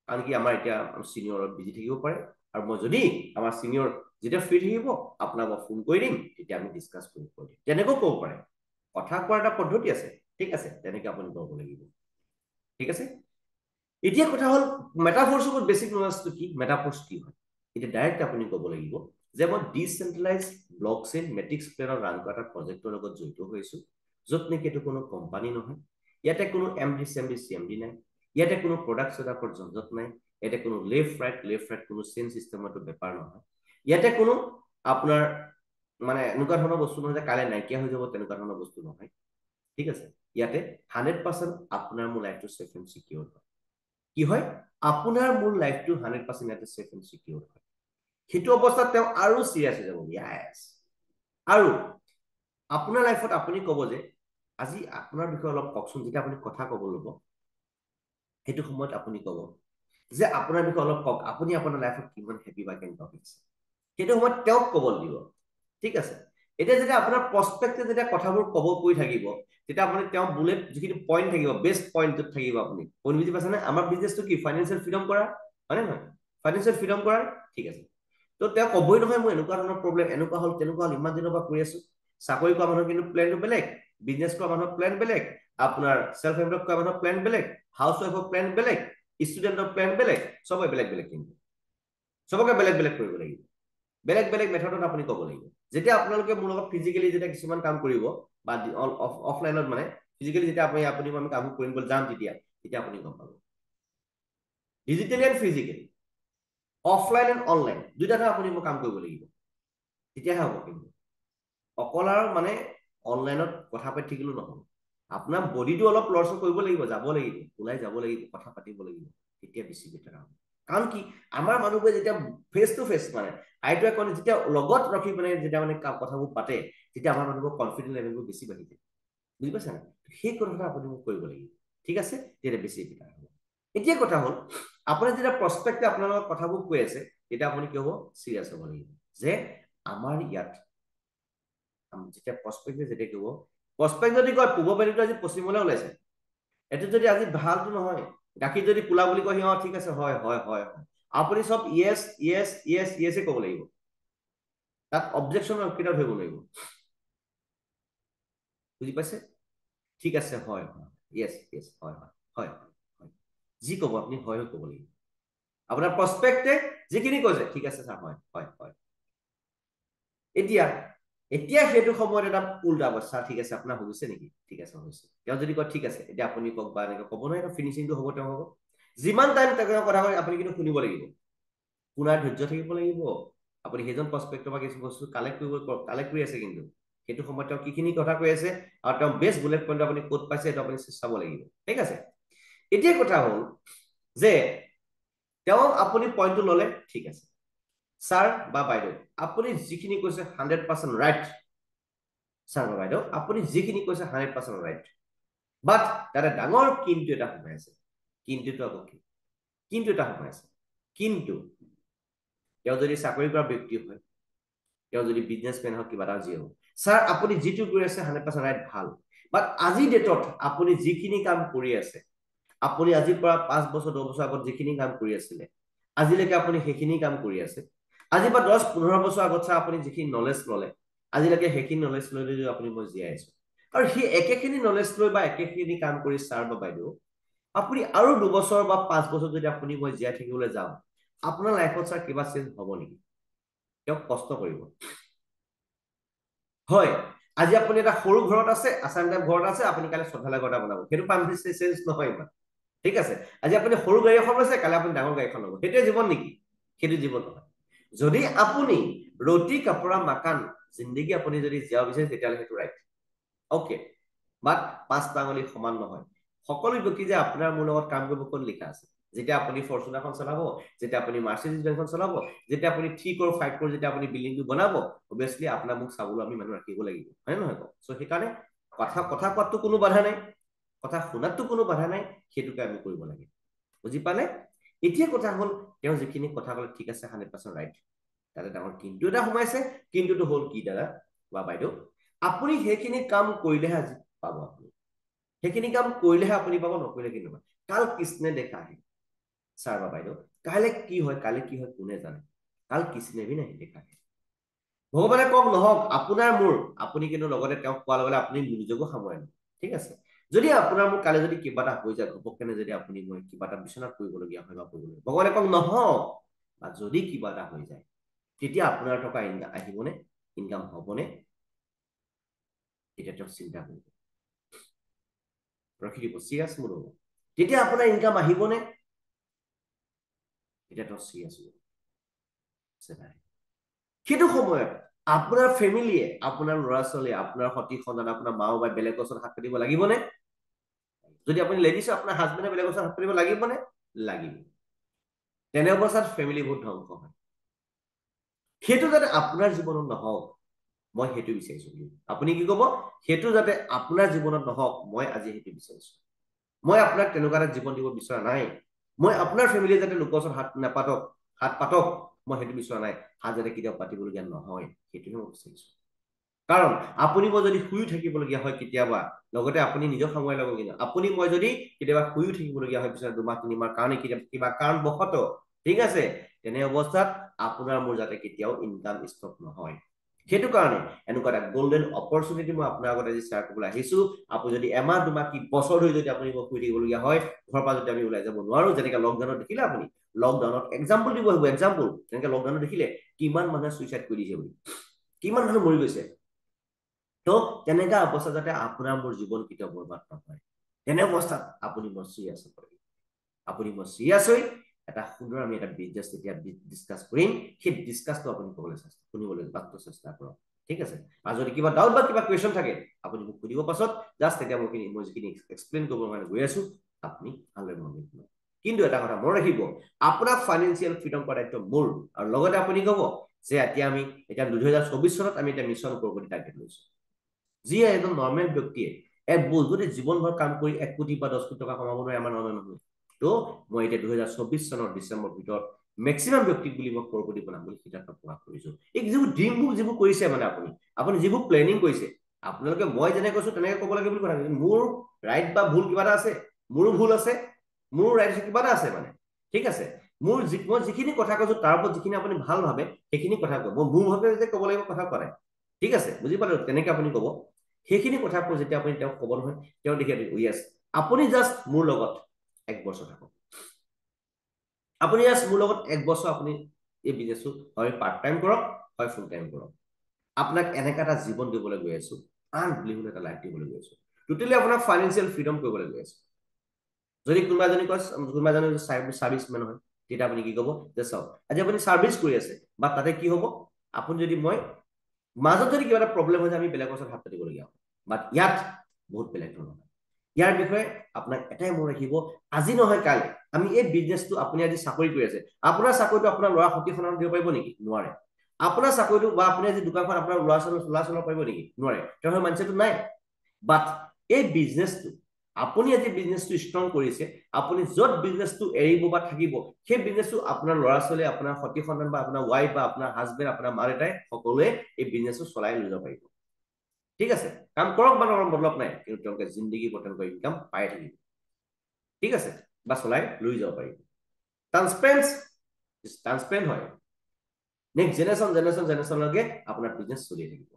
কাৰণ কি আমাৰ এতিয়া চিনিয়ৰ বিজি থাকিব পাৰে, আৰু মই যদি আমাৰ চিনিয়ৰ যেতিয়া ফ্ৰী থাকিব আপোনাক মই ফোন কৰি দিম, তেতিয়া আমি ডিছকাছ কৰি দিম। তেনেকৈও ক'ব পাৰে, কথা কোৱাৰ এটা পদ্ধতি আছে, ঠিক আছে? তেনেকে আপুনি ক'ব লাগিব, ঠিক আছে? এতিয়া কথা হ'ল মেটাফৰ্ছৰ ওপৰত বেছিক নলেজটো কি, মেটাফৰ্ছ কি হয়? এতিয়া ডাইৰেক্ট আপুনি ক'ব লাগিব যে মই ডিচেন্ট্ৰেলাইজ ব্লকচেইন মেট্ৰিক্স প্লেনৰ ৰান কৰা এটা প্ৰজেক্টৰ লগত জড়িত হৈছো, য'ত নেকি এইটো কোনো কোম্পানী নহয়, ইয়াতে কোনো MD CMD নাই, ইয়াতে কোনো প্ৰডাক্ট চডাক্টৰ ঝঞ্ঝট নাই, ইয়াতে কোনো লেফ্ট ৰাইট কোনো চেইন চিষ্টেমতো বেপাৰ নহয়, ইয়াতে কোনো আপোনাৰ মানে এনেকুৱা ধৰণৰ বস্তু নহয় যে কাইলৈ নাইকিয়া হৈ যাব, তেনেকুৱা ধৰণৰ বস্তু নহয়, ঠিক আছে? ইয়াতে 100% আপোনাৰ মোৰ লাইফটো ছেফ এণ্ড চিকিউৰ হয়। কি হয়? আপোনাৰ মোৰ লাইফটো 100% ইয়াতে ছেফ এণ্ড চিকিউৰ হয়। সেইটো অৱস্থাত তেওঁ আৰু চিৰিয়াছ হৈ যাব। য়েছ। আৰু আপোনাৰ লাইফত আপুনি ক'ব যে আজি আপোনাৰ বিষয়ে অলপ কওকচোন, যেতিয়া আপুনি কথা ক'ব ল'ব, সেইটো সময়ত আপুনি ক'ব যে আপোনাৰ বিষয়ে অলপ কওক, আপুনি আপোনাৰ লাইফত কিমান হেপী বা কেনেকুৱা হৈছে, সেইটো সময়ত তেওঁক ক'ব দিব, ঠিক আছে? এতিয়া যেতিয়া আপোনাৰ প্ৰস্পেক্টে যেতিয়া কথাবোৰ ক'ব কৈ থাকিব, তেতিয়া আপুনি তেওঁ বুলেট যিখিনি পইণ্ট থাকিব, বেষ্ট পইণ্টত থাকিব আপুনি। বুজি পাইছেনে? আমাৰ বিজনেছটো কি? ফাইনেন্সিয়েল ফ্ৰীডম কৰা, হয় নে নহয়? ফাইনেন্সিয়েল ফ্ৰীডম কৰা, ঠিক আছে? তো তেওঁ ক'বই নহয় মোৰ এনেকুৱা ধৰণৰ প্ৰব্লেম, এনেকুৱা হ'ল তেনেকুৱা হ'ল, ইমান দিনৰ পৰা কৰি আছো। চাকৰি কৰা মানুহৰ কিন্তু প্লেনটো বেলেগ, বিজনেছ কৰা মানুহৰ প্লেন বেলেগ, আপোনাৰ চেল্ফ এমপ্লয়ড কৰা মানুহৰ প্লেন বেলেগ, হাউচ ৱাইফৰ প্লেন বেলেগ, ষ্টুডেণ্টৰ প্লেন বেলেগ, চবৰে বেলেগ বেলেগ কিন্তু চবকে বেলেগ বেলেগ কৰিব লাগিব, বেলেগ বেলেগ মেথডত আপুনি ক'ব লাগিব। যেতিয়া আপোনালোকে মোৰ লগত ফিজিকেলি যেতিয়া কিছুমান কাম কৰিব বা অফলাইনত মানে ফিজিকেলি যেতিয়া আপুনি আমি কাম কৰিবলৈ যাম তেতিয়া আপুনি গম পাব। Digitally and physically, offline and online দুইটাতে আপুনি মই কাম কৰিব লাগিব, তেতিয়াহে হ'ব। কিন্তু অকল আৰু মানে অনলাইনত কথা পাতি থাকিলেও নহ'ব, আপোনাৰ বডিটো অলপ লৰচৰ কৰিব লাগিব, যাব লাগিব, ওলাই যাব লাগিব, কথা পাতিব লাগিব, তেতিয়া বেছি বেটাৰ হ'ব। কাৰণ কি আমাৰ মানুহবোৰে যেতিয়া ফেচ টু ফেচ মানে আইটোৱে কয় যেতিয়া লগত ৰখি মানে যেতিয়া মানে কথাবোৰ পাতে তেতিয়া আমাৰ মানুহবোৰ কনফিডেন্ট লেভেলবোৰ বেছি বাঢ়ি যায়, বুজি পাইছে না? সেই কথাটা আপুনি মোক কৰিব লাগিব, ঠিক আছে? তেতিয়া বেছি বেটাৰ হ'ব। এতিয়া কথা হ'ল আপুনি যেতিয়া প্ৰস্পেক্টে আপোনাৰ লগত কথাবোৰ কৈ আছে তেতিয়া আপুনি কি হ'ব, চিৰিয়াছ হ'ব লাগিব যে আমাৰ ইয়াত যেতিয়া প্ৰস্পেক্টে যেতিয়া ক'ব, প্ৰস্পেক্ট যদি কয় পূব বেলিটো আজি পশ্চিমলৈ ওলাইছে, এইটো যদি আজি ভালটো নহয়, গাখীৰ যদি কোলা বুলি কয় সি ঠিক আছে হয় হয় হয় আপুনি চব ইয়েছ ইয়েছ ইয়েছ ইয়েছে ক'ব লাগিব, তাত অবজেকশ্যন কেতিয়াও ধৰিব নোৱাৰিব, বুজি পাইছে? ঠিক আছে হয় হয় ইয়েছ ইয়েছ হয় হয় হয় হয় যি ক'ব আপুনি হয় ক'ব লাগিব। আপোনাৰ প্ৰস্পেক্টে যিখিনি কৈছে ঠিক আছে ছাৰ হয় হয় হয়। এতিয়া এতিয়া সেইটো সময়ত এটা উল্টা অৱস্থা, ঠিক আছে আপোনাৰ হৈছে নেকি, ঠিক আছে হৈছে, তেওঁ যদি কয় ঠিক আছে এতিয়া আপুনি কওক বা এনেকৈ ক'ব নহয়, ফিনিচিংটো হ'ব তেওঁ হ'ব। যিমান টাইম তেওঁ কথা কয় আপুনি কিন্তু শুনিব লাগিব, শুনাৰ ধৈৰ্য থাকিব লাগিব। আপুনি সেইজন প্ৰস্পেক্টৰ পৰা কিছু বস্তু কালেক্ট কৰি আছে, কিন্তু সেইটো সময়ত তেওঁ কিখিনি কথা কৈ আছে আৰু তেওঁ বেষ্ট বুলেট পইণ্ট আপুনি ক'ত পাইছে সেইটো আপুনি চাব লাগিব, ঠিক আছে? এতিয়া কথা হ'ল যে তেওঁ আপুনি পইণ্টটো ল'লে, ঠিক আছে ছাৰ বা বাইদেউ আপুনি যিখিনি কৈছে 100% ৰাইট, ছাৰ বা বাইদেউ আপুনি যিখিনি কৈছে 100% ৰাইট, বাট তাতে ডাঙৰ কিন্তু এটা সোমাই আছে। কিন্তুটো আকৌ কি? কিন্তু এটা সোমাই আছে, কিন্তু তেওঁ যদি চাকৰি কৰা ব্যক্তি হয়, তেওঁ যদি বিজনেছমেন হওক কিবা এটা যি হওক, ছাৰ আপুনি যিটো কৰি আছে 100% ৰাইট ভাল, বাট আজি ডেটত আপুনি যিখিনি কাম কৰি আছে, আপুনি আজিৰ পৰা 5 বছৰ 10 বছৰ আগত যিখিনি কাম কৰি আছিলে আজিলৈকে আপুনি সেইখিনি কাম কৰি আছে, আজিৰ পৰা 10-15 বছৰ আগত ছাৰ আপুনি যিখিনি নলেজ ল'লে আজিলৈকে সেইখিনি নলেজ লৈ লৈ আপুনি মই জীয়াই আছো, আৰু সেই একেখিনি নলেজ লৈ বা একেখিনি কাম কৰি ছাৰ বা বাইদেউ আপুনি আৰু 2 বছৰ বা 5 বছৰ যদি আপুনি মই জীয়াই থাকিবলৈ যাওঁ, আপোনাৰ লাইফত ছাৰ কিবা চেঞ্জ হ'ব নেকি? তেওঁক কষ্ট কৰিব হয়। আজি আপুনি এটা সৰু ঘৰত আছে, আছাম টাইপ ঘৰত আছে, আপুনি কালি চধালা ঘৰ এটা বনাব, সেইটো পাৰ্মানেণ্ট চেঞ্জ নহয় ইমান, ঠিক আছে? আজি আপুনি সৰু গাড়ী এখন লৈছে, কালি আপুনি ডাঙৰ গাড়ীখন ল'ব, সেইটোৱে জীৱন নেকি? সেইটো জীৱন নহয়। যদি আপুনি ৰুটি কাপোৰা মাকান জিন্দগী আপুনি যদি জীয়াব বিচাৰে তেতিয়াহ'লে সেইটো ৰাইট, অ'কে, বাট 5টা আঙুলি সমান নহয়। সকলো ব্যক্তি যে আপোনাৰ মোৰ লগত কাম কৰিব ক'ত লিখা আছে? যেতিয়া আপুনি ফৰ্চুনাৰখন চলাব, যেতিয়া আপুনি মাৰ্চিডিজ বেনখন চলাব, যেতিয়া আপুনি 3 crore 5 crore যেতিয়া আপুনি বিল্ডিংটো বনাব, অবভিয়াছলি আপোনাৰ মোক চাবলৈ আমি মানুহ ৰাখিব লাগিব, হয় নে নহয়? চ' সেইকাৰণে কথা কোৱাতটো কোনো বাধা নাই, কথা শুনাতটো কোনো বাধা নাই, সেইটোকে আমি কৰিব লাগে, বুজি পালে? এতিয়া কথা হ'ল তেওঁ যিখিনি কথা ক'লে ঠিক আছে 100% ৰাইট, তাতে ডাঙৰ কিন্তু এটা সোমাইছে, কিন্তুটো হ'ল কি দাদা বা বাইদেউ, আপুনি সেইখিনি কাম কৰিলেহে আজি পাব, আপুনি সেইখিনি কাম কৰিলেহে আপুনি পাব, নকৰিলে কিন্তু পাব। কাল কৃষ্ণে দেখা হে ছাৰ বা বাইদেউ, কাইলৈ কি হয় কোনে জানে, কাল কৃষ্ণে ভি নাহি দেখা হে। ভগৱানে কওক নহওক আপোনাৰ মোৰ, আপুনি কিন্তু লগতে তেওঁক কোৱাৰ লগে আপুনি নিজকো সামৰে, ঠিক আছে? যদি আপোনাৰ মোৰ কালি যদি কিবা এটা হৈ যায়, ঘপককেনে যদি আপুনি মই কিবা এটা বিচনাত কৰিবলগীয়া হয় বা ভগৱানে কওক নহওক, বা যদি কিবা এটা হৈ যায় তেতিয়া আপোনাৰ টকা আহিবনে, ইনকাম হ'বনে? তেতিয়া তেওঁ চিন্তা কৰিব, ৰখি দিব, চিৰিয়াছ মোৰ হ'ব, তেতিয়া আপোনাৰ ইনকাম আহিবনে? তেতিয়া তেওঁ চিৰিয়াছ হ'ব। সেইটো সময়ত আপোনাৰ ফেমিলিয়ে, আপোনাৰ ল'ৰা ছোৱালীয়ে, আপোনাৰ সতি সন্তান, আপোনাৰ মা বাবাই বেলেগৰ ওচৰত হাত পাতিব লাগিবনে? যদি আপুনি লেডিজ আপোনাৰ হাজবেণ্ডে বেলেগৰ ওচৰত হাত পাতিব লাগিবনে? লাগিব। তেনে অৱস্থাত ফেমিলি বহুত ধ্বংস হয়। সেইটো যাতে আপোনাৰ জীৱনত নহওক, মই সেইটো বিচাৰিছো। আপুনি কি ক'ব? সেইটো যাতে আপোনাৰ জীৱনত নহওক, মই আজি সেইটো বিচাৰিছো। মই আপোনাক তেনেকুৱা এটা জীৱন দিব বিচৰা নাই, মই আপোনাৰ ফেমিলিয়ে যাতে লোকৰ ওচৰত হাত পাতক মই সেইটো বিচৰা নাই, হাত যাতে কেতিয়াও পাতিবলগীয়া নহয়, সেইটোহে মই বিচাৰিছো। কাৰণ আপুনি মই যদি শুই থাকিবলগীয়া হয় কেতিয়াবা, লগতে আপুনি নিজক সামৰি ল'ব, কিন্তু আপুনি মই যদি কেতিয়াবা শুইও থাকিবলগীয়া হয় পিছত 2 মাহ 3 মাহ কাৰণে কিবা কাৰণবশতঃ, ঠিক আছে? তেনে অৱস্থাত আপোনাৰ মোৰ যাতে কেতিয়াও ইনকাম ষ্টপ নহয়, সেইটো কাৰণে এনেকুৱা এটা গোল্ডেন অপৰচুনিটি মই আপোনাৰ আগত আজি শ্বেয়াৰ কৰিবলৈ আহিছো। আপুনি যদি এমাহ দুমাহ কি বছৰ ধৰি যদি আপুনি শুই থাকিবলগীয়া হয়, ঘৰৰ পৰা যদি আমি ওলাই যাব নোৱাৰো, যেনেকে লকডাউনত দেখিলে আপুনি, লকডাউনত এক্সাম্পল দিব আহিব, এক্সাম্পল যেনেকে লকডাউনত দেখিলে কিমান মানুহে চুইচাইড কৰি দিছে বুলি, কিমান মানুহ মৰি গৈছে। তো তেনেকা অৱস্থা যাতে আপোনাৰ মোৰ জীৱন কেতিয়াও বৰবাদ নহয়, তেনে অৱস্থাত আপুনি মই চিৰিয়াছ হ'ব লাগিব। আপুনি মই চিৰিয়াছ হৈ এটা সুন্দৰ আমি এটা বিজনেছ তেতিয়া ডিছকাছ কৰিম, সেই ডিছকাছটো আপুনি ক'বলৈ শুনিবলৈ বাটটো চেষ্টা কৰক, ঠিক আছে। আৰু যদি কিবা ডাউট বা কিবা কুৱেশ্যন থাকে আপুনি মোক সুধিব পাছত, জাষ্ট তেতিয়া মই যিখিনি এক্সপ্লেইন কৰিবৰ কাৰণে গৈ আছো আপুনি ভালদৰে মন দিব। কিন্তু এটা কথা মনত ৰাখিব, আপোনাক ফাইনেন্সিয়েল ফ্ৰীডম কৰাৰ দায়িত্ব মোৰ, আৰু লগতে আপুনি ক'ব যে এতিয়া 2024 চনত আমি এটা মিছন কৰোঁ বুলি টাৰ্গেট লৈছো। যি এজন নৰ্মেল ব্যক্তিয়ে যদি জীৱনভৰ কাম কৰি 1 কোটি বা 10 কোটি টকা কমাব নোৱাৰে, আমাৰ নৰ্মেল নহয়। তো মই এতিয়া 2024 চনৰ ডিচেম্বৰ ভিতৰত মেক্সিমাম ব্যক্তিক বুলি মই কৰপতি বনাম বুলি সিদ্ধান্ত প্ৰকাশ কৰিছো। এই যিবোৰ ড্ৰিমবোৰ যিবোৰ কৰিছে মানে আপুনি যিবোৰ প্লেনিং কৰিছে, আপোনালোকে মই যেনেকৈ কৈছো তেনেকে ক'ব লাগে বুলি কথা নাই। মোৰ ৰাইট বা ভুল কিবা এটা আছে, মোৰো ভুল আছে, মোৰো ৰাইট কিবা এটা আছে মানে, ঠিক আছে। মই যিখিনি কথা কৈছো তাৰ ওপৰত যিখিনি আপুনি ভাল ভাবে সেইখিনি কথা কব, মই মোৰ ভাবে যে ক'ব লাগিব কথা কোৱা নাই, ঠিক আছে, বুজি পালো। তেনেকে আপুনি ক'ব, সেইখিনি কথা কৈ যেতিয়া আপুনি তেওঁক ক'ব নহয়, তেওঁ দেখি য়েছ, আপুনি জাষ্ট মোৰ লগত 1 বছৰ থাকক, আপুনি জাষ্ট মোৰ লগত 1 বছৰ আপুনি এই বিজনেছটো হয় পাৰ্ট টাইম কৰক, হয় ফুল টাইম কৰক। আপোনাক এনেকা এটা জীৱন দিবলৈ গৈ আছো, আনবিলিভেবল এটা লাইফ দিবলৈ গৈ আছো, টোটেলি আপোনাক ফাইনেন্সিয়েল ফ্ৰীডম কৰিবলৈ গৈ আছো। যদি কোনোবা এজনী কয়, কোনোবা এজনী চাৰ্ভিচমেন হয়, তেতিয়া আপুনি কি ক'ব যে চাওক আজি আপুনি চাৰ্ভিচ কৰি আছে, বা তাতে কি হ'ব, আপুনি যদি মই মাজত যদি কিবা এটা প্ৰব্লেম হৈ যায় আমি বেলেগৰ ওচৰত হাত পাতিবলগীয়া হয়, বাট ইয়াত বহুত বেলেগ ধৰণৰ। ইয়াৰ বিষয়ে আপোনাক এটাই মনত ৰাখিব, আজি নহয় কালি আমি এই বিজনেছটো, আপুনি আজি চাকৰি কৰি আছে, আপোনাৰ চাকৰিটো আপোনাৰ ল'ৰা সতি সন্তান দিব পাৰিব নেকি? নোৱাৰে। আপোনাৰ চাকৰিটো বা আপুনি আজি দোকানখন আপোনাৰ ল'ৰা চলাব পাৰিব নেকি? নোৱাৰে। তেওঁৰ মাইণ্ডছেটটো নাই। বাট এই বিজনেছটো আপুনি আজি বিজনেছটো ষ্ট্ৰং কৰিছে, আপুনি য'ত বিজনেছটো এৰিব বা থাকিব, সেই বিজনেছটো আপোনাৰ ল'ৰা ছোৱালী, আপোনাৰ সতি সন্তান বা আপোনাৰ ৱাইফ বা আপোনাৰ হাজবেণ্ড, আপোনাৰ মা দেউতাই সকলোৱে এই বিজনেছটো চলাই লৈ যাব পাৰিব, ঠিক আছে। কাম কৰক বা নকৰক মতলব নাই, কিন্তু তেওঁলোকে জিন্দগী পৰ্যন্ত ইনকাম পাই থাকিব, ঠিক আছে, বা চলাই লৈ যাব পাৰিব। ট্ৰান্সপেৰেণ্ট হয়, নেক্সট জেনেৰেশ্যনলৈকে আপোনাৰ বিজনেছ চলি থাকিব।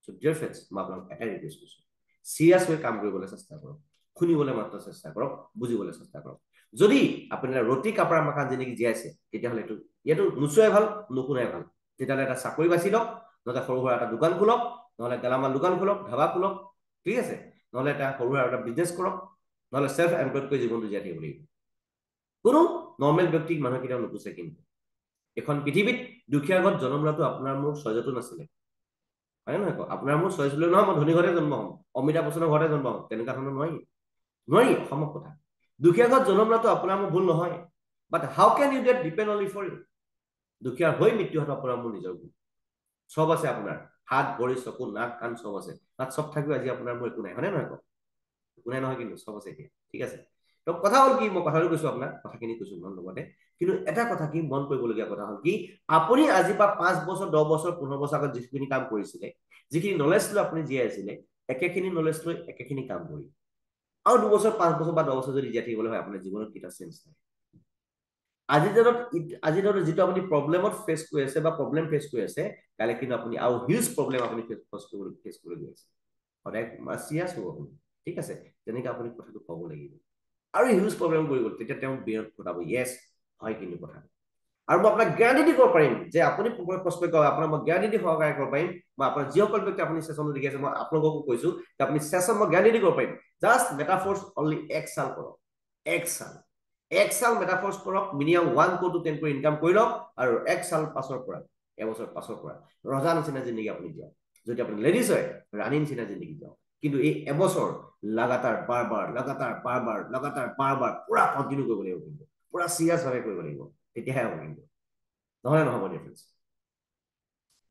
চ' ডিয়াৰ ফ্ৰেণ্ডছ, মই আপোনালোক এটাই ৰিকুৱেষ্ট কৰিছো, চিৰিয়াছ হৈ কাম কৰিবলৈ চেষ্টা কৰক, শুনিবলৈ মাত্ৰ চেষ্টা কৰক, বুজিবলৈ চেষ্টা কৰক। যদি আপুনি ৰতি কাপোৰ মাকান জিন্দগী জীয়াইছে, তেতিয়াহ'লে ইয়াতো নোচোৱাই ভাল, নুশুনাই ভাল। তেতিয়াহ'লে এটা চাকৰি বাছি লওক, নহ'লে সৰু সুৰা এটা দোকান খোলক, নহ'লে গেলামাল দোকান খোলক, ধাবা খোলক, ঠিক আছে, নহ'লে এটা সৰু সুৰা এটা বিজনেছ কৰক, নহ'লে চেল্ফ এমপ্লয়ড কৰি জীৱনটো জীয়াই থাকিব লাগিব। কোনো নৰ্মেল ব্যক্তিক মানুহে কেতিয়াও নোপোচে। কিন্তু এখন পৃথিৱীত দুখীয়া ঘৰত জন্ম লোৱাটো আপোনাৰ মোৰ চইজতো নাছিলে, হয় নহয়? আপোনাৰ মোৰ চইজ লৈ নহয় মই ধনী ঘৰতে জন্ম হ'ম, অমিতাভ বচ্চনৰ ঘৰতে জন্ম হ'ম, তেনেকুৱা ধৰণৰ নোৱাৰি, অসম্ভৱ কথা। দুখীয়া ঘৰত জন্ম লোৱাটো আপোনাৰ মোৰ ভুল নহয়, but how can you get depend only for you? দুখীয়া হৈ মৃত্যু হোৱাটো আপোনাৰ মোৰ নিজৰ ভুল। চব আছে আপোনাৰ, হাত ভৰি চকু নাক কাণ চব আছে, তাত চব থাকিও আজি আপোনাৰ মোৰ একো নাই, হয়নে নহয়? একো নাই নহয়, কিন্তু চব আছে এতিয়া, ঠিক আছে। তো কথা হ'ল কি, মই কথাটো কৈছো আপোনাক, কথাখিনি কৈছো মন লগতে, কিন্তু এটা কথা কি মন কৰিবলগীয়া কথা হ'ল কি, আপুনি আজি পৰা 5 বছৰ 10 বছৰ 15 বছৰ আগত যিখিনি কাম কৰিছিলে, যিখিনি নলেজ লৈ আপুনি জীয়াই আছিলে, একেখিনি নলেজ লৈ একেখিনি কাম কৰি আৰু 2 বছৰ 5 বছৰ বা 10 বছৰ যদি জীয়াই থাকিবলৈ হয়, আপোনাৰ জীৱনত কেতিয়া চেঞ্জ নাই। আজিৰ দিনত যিটো আপুনি প্ৰব্লেমত ফেচ কৰি আছে বা প্ৰব্লেম ফেচ কৰি আছে, কাইলৈ কিন্তু আপুনি আৰু হিউজ প্ৰব্লেম আপুনি ফেচ কৰি গৈ আছে। সদায় চিৰিয়াছ হ'ব আপুনি, ঠিক আছে, তেনেকে আপুনি কথাটো ক'ব লাগিব। আৰু হিউজ প্ৰব্লেম কৰি গ'ল, তেতিয়া তেওঁ বিৰত ঘটাব, য়েছ হয় কিন্তু কথা। আৰু মই আপোনাক গেৰাণ্টি দি ক'ব পাৰিম যে আপুনি কষ্ট কৰক, আপোনাক মই গেৰাণ্টি দি সহকাৰে ক'ব পাৰিম, মই আপোনাৰ যিসকল ব্যক্তি আপুনি চেচনটো দেখি আছে, মই আপোনালোককো কৈছো যে আপুনি চেচন মই গেৰাণ্টি দি ক'ব পাৰিম, জাষ্ট মেটাফৰ্ছ অনলি 1 সাল কৰক, 1 সাল মেটাফৰ্ছ কৰক, minimum 1 crore to 10 crore income কৰি লওক, আৰু 1 সাল পাছৰ পৰা, এবছৰ পাছৰ পৰা ৰজা নিচিনা জিন্দগী আপুনি দিয়ক। যদি আপুনি লেডিজ হয়, ৰাণী নিচিনা জিন্দগী দিয়ক। কিন্তু এই এবছৰ লাগাতাৰ বাৰ পুৰা কণ্টিনিউ কৰিব লাগিব, কিন্তু পুৰা চিৰিয়াছ ভাৱে কৰিব লাগিব, তেতিয়াহে হ'ব। কিন্তু নহ'লে নহ'ব ডিফাৰেঞ্চ,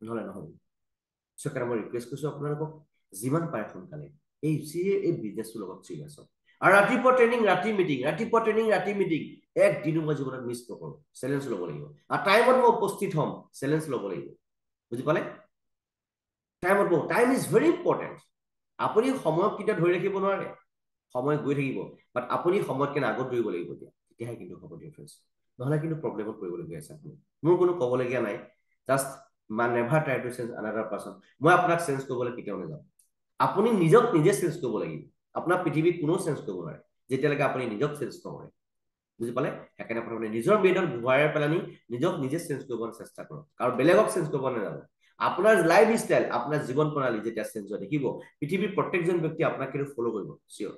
নহ'লে নহ'ব। সেইকাৰণে মই ৰিকুৱেষ্ট কৰিছো আপোনালোকক, যিমান পাৰে সোনকালে এই বিজনেছটোৰ লগত চিৰিয়াছ হওক। আৰু ৰাতিপুৱা ট্ৰেইনিং ৰাতি মিটিং, ৰাতিপুৱা ট্ৰেইনিং ৰাতি মিটিং, একদিনো মই জীৱনত মিছ নকৰো, চেলেঞ্জ ল'ব লাগিব। আৰু টাইমত মই উপস্থিত হ'ম, চেলেঞ্জ ল'ব লাগিব, বুজি পালে? Time is very important. আপুনি সময়ক কেতিয়া ধৰি ৰাখিব নোৱাৰে, সময় গৈ থাকিব, বাট আপুনি সময়ত কেনে আগত দৌৰিব লাগিব, তেতিয়াহে কিন্তু হ'ব ডিফাৰেঞ্চ, নহ'লে কিন্তু প্ৰব্লেমত পৰিবলগীয়া আছে আপুনি। মোৰ কোনো ক'বলগীয়া নাই, just never try to change another person. মই আপোনাক চেঞ্জ কৰিবলৈ কেতিয়াও নাযাওঁ। আপুনি নিজক নিজে চেঞ্জ কৰিব লাগিব। আপোনাৰ পৃথিৱীত কোনো চেঞ্জ কৰিব নোৱাৰে যেতিয়ালৈকে আপুনি নিজক চেঞ্জ নকৰে। বুজি পালে? সেইকাৰণে প্ৰথমতে নিজৰ ব্ৰেইনত ঘূৰাই পেলানি নিজক নিজে চেঞ্জ কৰিবলৈ চেষ্টা কৰক, আৰু বেলেগক চেঞ্জ কৰিব নাযাব। আপোনাৰ লাইফ ষ্টাইল, আপোনাৰ জীৱন প্ৰণালী যেতিয়া চেঞ্জ হোৱা দেখিব, পৃথিৱীৰ প্ৰত্যেকজন ব্যক্তি আপোনাক কিন্তু ফ'ল' কৰিব, চিয়'ৰ।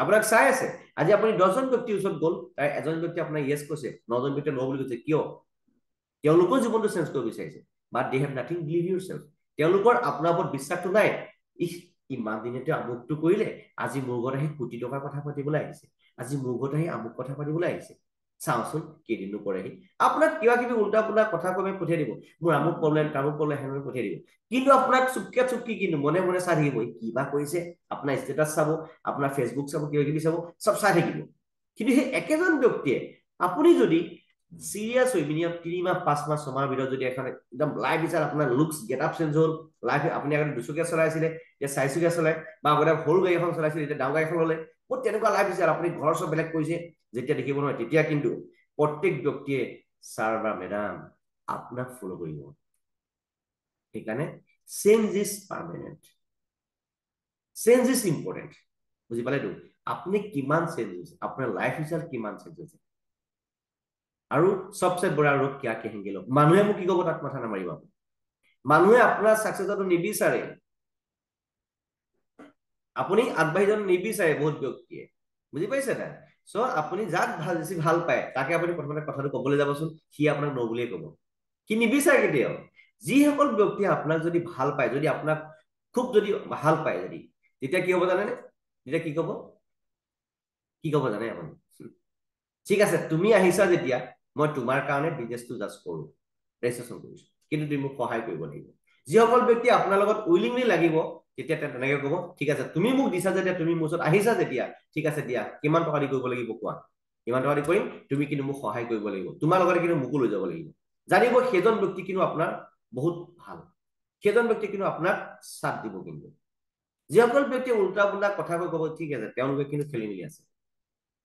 আপোনাক চাই আছে। আজি আপুনি 10জন ব্যক্তিৰ ওচৰত গ'ল, তাই এজন ব্যক্তি আপোনাক য়েছ কৈছে, 9জন ব্যক্তিয়ে ন বুলি কৈছে। কিয়? তেওঁলোকৰ জীৱনটো চেঞ্জ কৰিব বিচাৰিছে, but they have nothing believe yourself. তেওঁলোকৰ আপোনাৰ ওপৰত বিশ্বাসটো নাই। ইমান দিনতে আমুকটো কৰিলে, আজি মোৰ ঘৰত আহি কোটি টকাৰ কথা পাতিবলৈ আহিছে, আজি মোৰ ঘৰত আহি আমুক কথা পাতিবলৈ আহিছে, চাওঁচোন কেইদিনো কৰেহি। আপোনাক কিবা কিবি উল্টা পুল্টা কথা কৈ পঠিয়াই দিব, মোৰ আমুক প্ৰব্লেম তামুক প্ৰব্লেম সেনেকৈ পঠিয়াই দিব। কিন্তু আপোনাক চুপকে চুপকি কিন্তু মনে মনে চাই থাকিব, কিবা কৰিছে, আপোনাৰ ষ্টেটাছ চাব, আপোনাৰ ফেচবুক চাব, কিবা কিবি চাব, চব চাই থাকিব। কিন্তু সেই একেজন ব্যক্তিয়ে আপুনি যদি চিৰিয়াছ হৈ মিনিমাম 3 মাহ 5 মাহ 6 মাহৰ ভিতৰত যদি এখন একদম লাইফ হিচাপে আপোনাৰ লুকছ গেট আপ চেঞ্জ হ'ল, লাইফ আপুনি আগতে 2চকীয়া চলাইছিলে এতিয়া 4চকীয়া চলাই, বা আগতে সৰু গাড়ী এখন চলাইছিলে এতিয়া ডাঙৰ গাড়ী এখন ল'লে, বহুত তেনেকুৱা লাইফ হিচাপে আপুনি ঘৰ চব বেলেগ কৰিছে, যেতিয়া দেখিব নহয় তেতিয়া কিন্তু প্ৰত্যেক ব্যক্তিয়ে ছাৰ বা মেডাম আপোনাক ফ'ল' কৰিব। সেইকাৰণে change is permanent, change is important. বুজি পালেতো? আপুনি কিমান চেঞ্জ হৈছে, আপোনাৰ লাইফ হিচাপে কিমান চেঞ্জ হৈছে। আৰু সবচে বড়া ৰোগ কিয়া কেহেংগে লোক, মানুহে মোক কি ক'ব তাত মাথা নামাৰিব। মানুহে আপোনাৰ ছাকচেছটো নিবিচাৰে, আপুনি আগবাঢ়ি যাব নিবিচাৰে বহুত ব্যক্তিয়ে। বুজি পাইছে নাই? চ' আপুনি যাক বেছি ভাল পায় তাকে আপুনি প্ৰথমতে কথাটো ক'বলৈ যাবচোন, সি আপোনাক ন বুলিয়ে ক'ব, সি নিবিচাৰে কেতিয়াও। যিসকল ব্যক্তিয়ে আপোনাক যদি ভাল পায়, যদি আপোনাক খুব যদি ভাল পায়, যদি তেতিয়া কি হ'ব জানেনে? তেতিয়া কি ক'ব? কি ক'ব জানে আপুনি? ঠিক আছে, তুমি আহিছা যেতিয়া মই তোমাৰ কাৰণে বিজনেছটো জাষ্ট কৰোঁ, ৰেজিষ্ট্ৰেশ্যন কৰিছোঁ, কিন্তু তুমি মোক সহায় কৰিব লাগিব। যিসকল ব্যক্তি আপোনাৰ লগত উইলিংলি লাগিব, তেতিয়া তেনেকে ক'ব, ঠিক আছে তুমি মোক দিছা যেতিয়া, তুমি মোৰ ওচৰত আহিছা যেতিয়া, ঠিক আছে দিয়া, কিমান টকা দি কৰিব লাগিব কোৱা, কিমান টকা দি কৰিম, তুমি কিন্তু মোক সহায় কৰিব লাগিব, তোমাৰ লগতে কিন্তু মোকো লৈ যাব লাগিব। জানিব সেইজন ব্যক্তি কিন্তু আপোনাৰ বহুত ভাল, সেইজন ব্যক্তি কিন্তু আপোনাক চাথ দিব। কিন্তু যিসকল ব্যক্তিয়ে উল্টা পুল্টা কথা কৈ ক'ব, ঠিক আছে তেওঁলোকে কিন্তু খেলি মেলি আছে,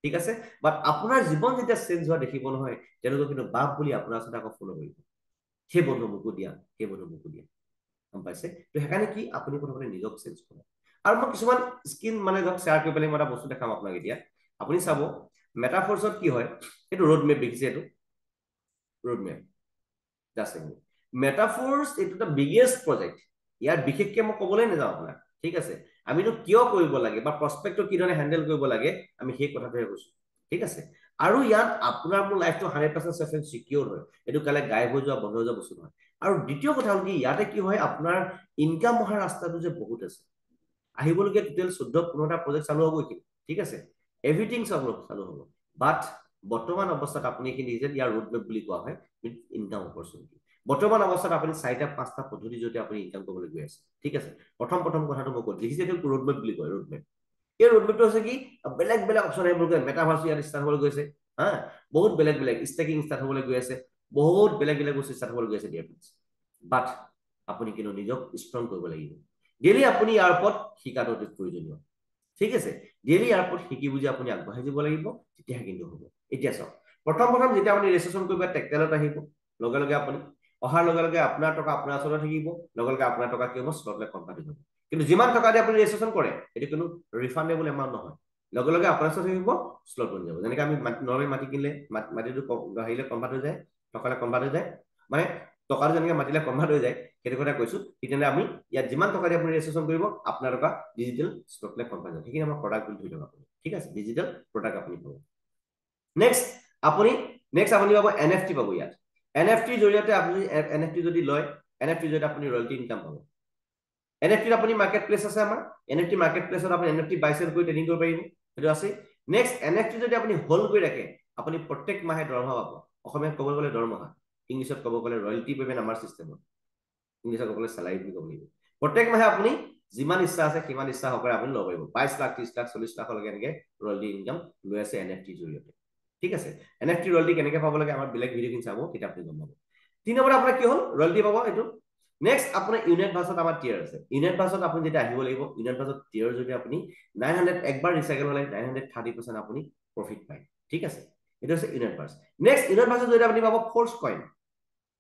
ঠিক আছে, বাট আপোনাৰ জীৱন যেতিয়া চেঞ্জ হোৱা দেখিব নহয়, তেওঁলোকে কিন্তু বাপ বুলি আপোনাৰ ওচৰত আকৌ ফ'ল' কৰিব, সেই বন্ধু মোকো দিয়া, সেই বন্ধু মোকো দিয়া। গম পাইছে? তো সেইকাৰণে কি আপুনি প্ৰথমতে নিজক চেঞ্জ কৰক। আৰু মই কিছুমান স্কিন মানে ধৰক শ্বেয়াৰ কৰি পেলাই মই এটা বস্তু দেখাম আপোনাক এতিয়া। আপুনি চাব মেটাফৰ্ছত কি হয়, এইটো ৰোড মেপ দেখিছে, এইটো ৰোড মেপ জাষ্ট মেটাফৰ্ছ, এইটো এটা বিগেষ্ট প্ৰজেক্ট। ইয়াত বিশেষকৈ মই ক'বলৈ নাযাওঁ আপোনাক, ঠিক আছে, আমিনো কিয় কৰিব লাগে বা প্ৰস্পেক্টটো কি ধৰণে হেণ্ডেল কৰিব লাগে, আমি সেই কথাটোহে কৈছো, ঠিক আছে। আৰু ইয়াত আপোনাৰ মোৰ লাইফটো 100% চিকিউৰ হয়, এইটো কাইলৈ গায়ব হৈ যোৱা বন্ধ হৈ যোৱা বস্তু নহয়। আৰু দ্বিতীয় কথা হ'ল কি, ইয়াতে কি হয়, আপোনাৰ ইনকাম অহাৰ ৰাস্তাটো যে বহুত আছে, আহিবলগীয়া টোটেল 14-15টা প্ৰজেক্ট চালু হ'ব কিন্তু, ঠিক আছে, এভৰিথিং চালু হ'ব, বাট বৰ্তমান অৱস্থাত আপুনি এইখিনি যে ইয়াৰ ৰোড মেপ বুলি কোৱা হয়, ইনকাম অপৰচুনিটি। বৰ্তমান অৱস্থাত আপুনি 4টা-5টা পদ্ধতি যদি আপুনি ইনকাম কৰিবলৈ গৈ আছে, ঠিক আছে। প্ৰথম কথাটো মই কৈছো, দেখিছে এইটো ৰোড মেপ বুলি কয়, ৰোড মেপ। এই ৰোড মেপটো হৈছে কি, বেলেগ বেলেগ অপশ্যন আহিবলৈ গৈ, মেটাভাৰ্ছ ইয়াত ষ্টাৰ্ট হ'বলৈ গৈছে, হা, বহুত বেলেগ বেলেগ ষ্টেকিং ষ্টাৰ্ট হ'বলৈ গৈ আছে, বহুত বেলেগ বেলেগ বস্তু ষ্টাৰ্ট হ'বলৈ গৈ আছে, ডিয়াৰ ফ্ৰেণ্ডছ। বাট আপুনি কিন্তু নিজক ষ্ট্ৰং কৰিব লাগিব। ডেইলি আপুনি ইয়াৰ ওপৰত শিকাটো অতি প্ৰয়োজনীয়, ঠিক আছে। ডেইলি ইয়াৰ ওপৰত শিকি বুজি আপুনি আগবাঢ়ি যাব লাগিব, তেতিয়াহে কিন্তু হ'ব। এতিয়া চাওক, প্ৰথম যেতিয়া আপুনি ৰেজিষ্ট্ৰেশ্যন কৰিব টেক্সটাইলত আহিব, লগে লগে আপুনি অহাৰ লগে লগে আপোনাৰ টকা আপোনাৰ ওচৰত থাকিব, লগে লগে আপোনাৰ টকা কি হ'ব, স্লটলৈ কনভাৰ্ট হৈ যাব। কিন্তু যিমান টকা দি আপুনি ৰেজিষ্ট্ৰেশ্যন কৰে, এইটো কোনো ৰিফাণ্ডেবল এমাউণ্ট নহয়, লগে লগে আপোনাৰ ওচৰত থাকিব, স্লট বনি যাব। যেনেকৈ আমি নৰ্মেল মাটি কিনিলে মাটিটো হেৰিলে কনভাৰ্ট হৈ যায়, টকালৈ কনভাৰ্ট হৈ যায়, মানে টকাটো যেনেকৈ মাটিলে কনভাৰ্ট হৈ যায়, সেইটো কথা কৈছো। তেতিয়াহ'লে আমি ইয়াত যিমান টকা দি আপুনি ৰেজিষ্ট্ৰেশ্যন কৰিব, আপোনাৰ টকা ডিজিটেল স্লটলৈ কনভাৰ্ট হৈ যায়। সেইখিনি আমাৰ প্ৰডাক্ট বুলি ধৰি লওক আপুনি, ঠিক আছে, ডিজিটেল প্ৰডাক্ট আপুনি পাব। নেক্সট আপুনি পাব NFT পাব ইয়াত। NFTৰ জৰিয়তে আপুনি NFT যদি লয়, NFTৰ জৰিয়তে আপুনি ৰয়েলটি ইনকাম পাব। NFT আপুনি মাৰ্কেট প্লেচ আছে আমাৰ, NFT মাৰ্কেট প্লেচত আপুনি NFT বাই চেল কৰি ট্ৰেডিং কৰিব পাৰিব, সেইটো আছে। নেক্সট NFT যদি আপুনি হোল্ড কৰি ৰাখে, আপুনি প্ৰত্যেক মাহে দৰমহা পাব। অসমীয়াত ক'ব গ'লে দৰমহা, ইংলিছত ক'ব গ'লে ৰয়েলটি পেমেণ্ট আমাৰ চিষ্টেমত, ইংলিছত ক'ব গ'লে চেলাৰী বুলি ক'ব লাগিব। প্ৰত্যেক মাহে আপুনি যিমান ইচ্ছা আছে সিমান ইচ্ছা সকলে আপুনি ল'ব পাৰিব। 22 লাখ 30 লাখ 40 লাখলৈকে এনেকে ৰয়েলটি ইনকাম লৈ আছে NFTৰ জৰিয়তে, ঠিক আছে। NFT ৰয়েলটি কেনেকে পাব লাগে, আমাৰ বেলেগ ভিডিঅ'খিনি চাব, তেতিয়া আপুনি গম পাব। 3 নম্বৰ আপোনাৰ কি হ'ল, ৰয়েলটি পাব এইটো। নেক্সট আপোনাৰ ইউনিট বাছত আমাৰ টিয়াৰ আছে। ইউনিট বাছত আপুনি যেতিয়া আহিব লাগিব, ইউনিট বাছত টিয়াৰ যদি আপুনি 900 একবাৰ ৰিচাইকেল হ'লে 930% আপুনি প্ৰফিট পায়, ঠিক আছে। এইটো হৈছে ইউনিট বাছ। নেক্সট ইউনিট বাছত যদি আপুনি পাব ফ'ৰ্চ কইন।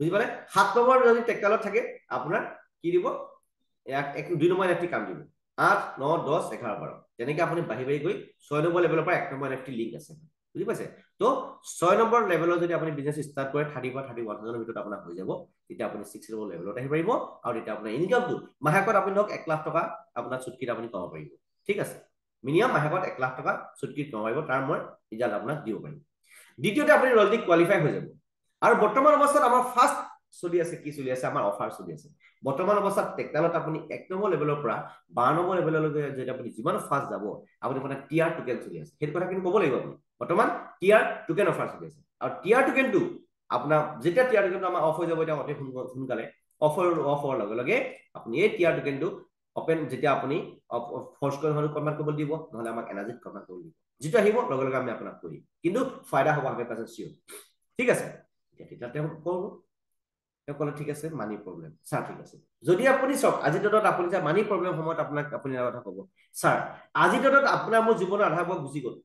বুজি পালে 7 নম্বৰ যদি টেকনিকেলত থাকে আপোনাৰ কি দিব 2 নম্বৰ এনএফটি কাম দিব 8 9 10 11 12 তেনেকৈ আপুনি বাঢ়ি বাঢ়ি গৈ 6 নম্বৰ লেভেলৰ পৰা 1 নম্বৰ এনএফটি লিংক আছে বুজি পাইছে তো 6 নম্বৰ লেভেলত যদি আপুনি বিজনেছ ষ্টাৰ্ট কৰে 30 পৰা 31,000 ভিতৰত আপোনাৰ হৈ যাব তেতিয়া আপুনি 6 নম্বৰ লেভেলত আহিব পাৰিব আৰু তেতিয়া আপোনাৰ ইনকামটো মাহেকত আপুনি ধৰক 1 লাখ টকা আপোনাৰ চুটকিত আপুনি কমাব পাৰিব ঠিক আছে মিনিমাম মাহেকত 1 লাখ টকা চুটকিত কমাব পাৰিব তাৰ মই ৰিজাল্ট আপোনাক দিব পাৰিম দ্বিতীয়তে আপুনি ৰয়েলটি কোৱালিফাই হৈ যাব আৰু বৰ্তমান অৱস্থাত আমাৰ ফাৰ্ষ্ট চলি আছে কি চলি আছে আমাৰ অফাৰ চলি আছে বৰ্তমান অৱস্থাত টেকনিকেলত আপুনি 1 নম্বৰ লেভেলৰ পৰা 12 নম্বৰ লেভেললৈকে যদি আপুনি যিমান ফাষ্ট যাব আপুনি মানে টিআৰ টোকেন চলি আছে সেইটো কথা কিন্তু ক'ব লাগিব আপুনি বৰ্তমান টিআৰ টোকেন অফাৰ চলি আছে আৰু টিআৰ টোকেনটো আপোনাৰ যেতিয়া টিআৰ টোকেনটো আমাৰ অফ হৈ যাব এতিয়া অতি সোনকালে অফ হোৱাৰ লগে লগে আপুনি এই টিআৰ টোকেনটো অপেন যেতিয়া আপুনি ফৰ্চ কৰি হলে কনভাৰ্ট কৰিব দিব নহলে আমাক এনাৰ্জিত কনভাৰ্ট কৰিব দিব যেটো আহিব লগে লগে আমি আপোনাক কৰিম কিন্তু ফায়দা হ'ব 100% চিয়ৰ ঠিক আছে তেতিয়া তেওঁ কৰিব তেওঁ ক'লে ঠিক আছে মানি প্ৰব্লেম ছাৰ ঠিক আছে যদি আপুনি চাওক আজি ডেটত আপুনি যে মানি প্ৰব্লেম সময়ত আপোনাক আপুনি এটা কথা ক'ব ছাৰ আজি ডেটত আপোনাৰ মোৰ জীৱনৰ আধা ভাগ গুচি গ'ল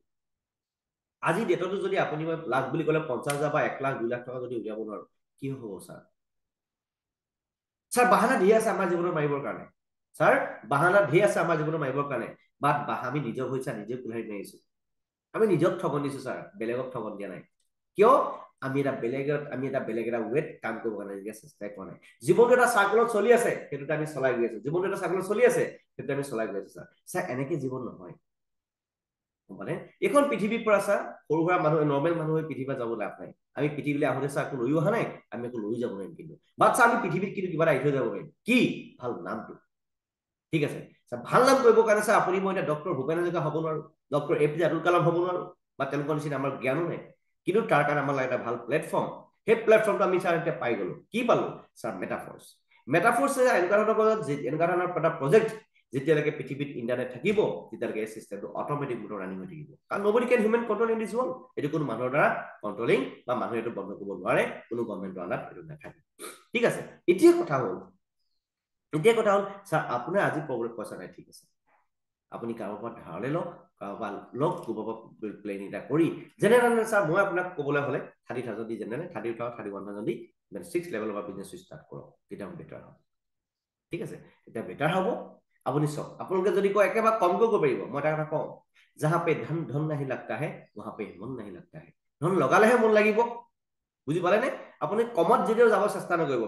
আজি ডেটতো যদি আপুনি মই লাখ বুলি ক'লে 50,000 বা 1 লাখ 2 লাখ টকা যদি উলিয়াব নোৱাৰো কি হ'ব ছাৰ ছাৰ বাহানা ধেৰ আছে আমাৰ জীৱনত মাৰিবৰ কাৰণে ছাৰ বাহানা ধেৰ আছে আমাৰ জীৱনত মাৰিবৰ কাৰণে বাট আমি নিজৰ হৈছে নিজে কুলহাৰি মাৰিছো আমি নিজক ঠগন দিছো ছাৰ বেলেগক ঠগন দিয়া নাই কিয় আমি এটা বেলেগ এটা ৱেট কাম কৰিব কাৰণে চেষ্টা কৰা নাই জীৱনটো এটা চাৰ্কলত চলি আছে সেইটোতে আমি চলাই গৈ আছো জীৱনটো এটা চাৰ্কলত চলি আছে সেইটোতে আমি চলাই গৈ আছো ছাৰ এনেকে জীৱন নহয় মানে এইখন পৃথিৱীৰ পৰা ছাৰ সৰু সুৰা মানুহ নৰ্মেল মানুহে পৃথিৱীৰ যাব লাভ নাই আমি পৃথিৱীলৈ আহোঁতে ছাৰ একো লৈ অহা নাই আমি একো লৈ যাব নোৱাৰিম কিন্তু বাট ছাৰ আমি পৃথিৱীত কিন্তু কিবা এটা এৰি থৈ যাব পাৰিম কি ভাল নামটো ঠিক আছে ভাল নাম কৰিবৰ কাৰণে ছাৰ আপুনি মই এতিয়া ডক্টৰ ভূপেন হাজৰিকা হ'ব নোৱাৰো ডক্টৰ এপিজে আব্দুল কালাম হ'ব নোৱাৰো বা তেওঁলোকৰ নিচিনা আমাৰ জ্ঞানো নাই কিন্তু তাৰ কাৰণে আমাৰ এটা ভাল প্লেটফৰ্ম সেই প্লেটফৰ্মটো আমি ছাৰ এতিয়া পাই গলো কি পালো ছাৰ মেটাফৰ্চ এনেকুৱা ধৰণৰ এটা প্ৰজেক্ট যেতিয়ালৈকে পৃথিৱীত ইণ্টাৰনেট থাকিব তেতিয়ালৈকে এই চিষ্টেমটো অট'মেটিক মোড ৰানিং হৈ থাকিব কাৰণ nobody can human control in this world এইটো কোনো মানুহৰ দ্বাৰা কণ্ট্ৰলিং বা মানুহে এইটো বন্ধ কৰিব নোৱাৰে কোনো গভৰ্ণমেণ্টৰ আণ্ডাৰত এইটো নাথাকে ঠিক আছে এতিয়া কথা হ'ল ছাৰ আপোনাৰ আজি প্ৰব্লেম পইচা নাই ঠিক আছে আপুনি কাৰোবাৰ পৰা ধাৰলৈ লওক কাৰোবাৰ লওক ক'ৰবাৰ পৰা প্লেন এটা কৰি যেনে ছাৰ মই আপোনাক ক'বলৈ হ'লে 30,000 দি যেনে 31,000 দি 6 লেভেলৰ পৰা বিজনেছ ষ্টাৰ্ট কৰক তেতিয়া বেটাৰ হ'ব ঠিক আছে তেতিয়া বেটাৰ হ'ব আপুনি চাওক আপোনালোকে যদি কয় একেবাৰে কমকৈ কৰিব পাৰিব মই এটা কথা কওঁ যাহা পে ধন নাহি লাগতা হে वहां पे মন নাহি লাগতা হে ধন লগালেহে মন লাগিব বুজি পালে নে আপুনি কমত যেতিয়াও যাব চেষ্টা নকৰিব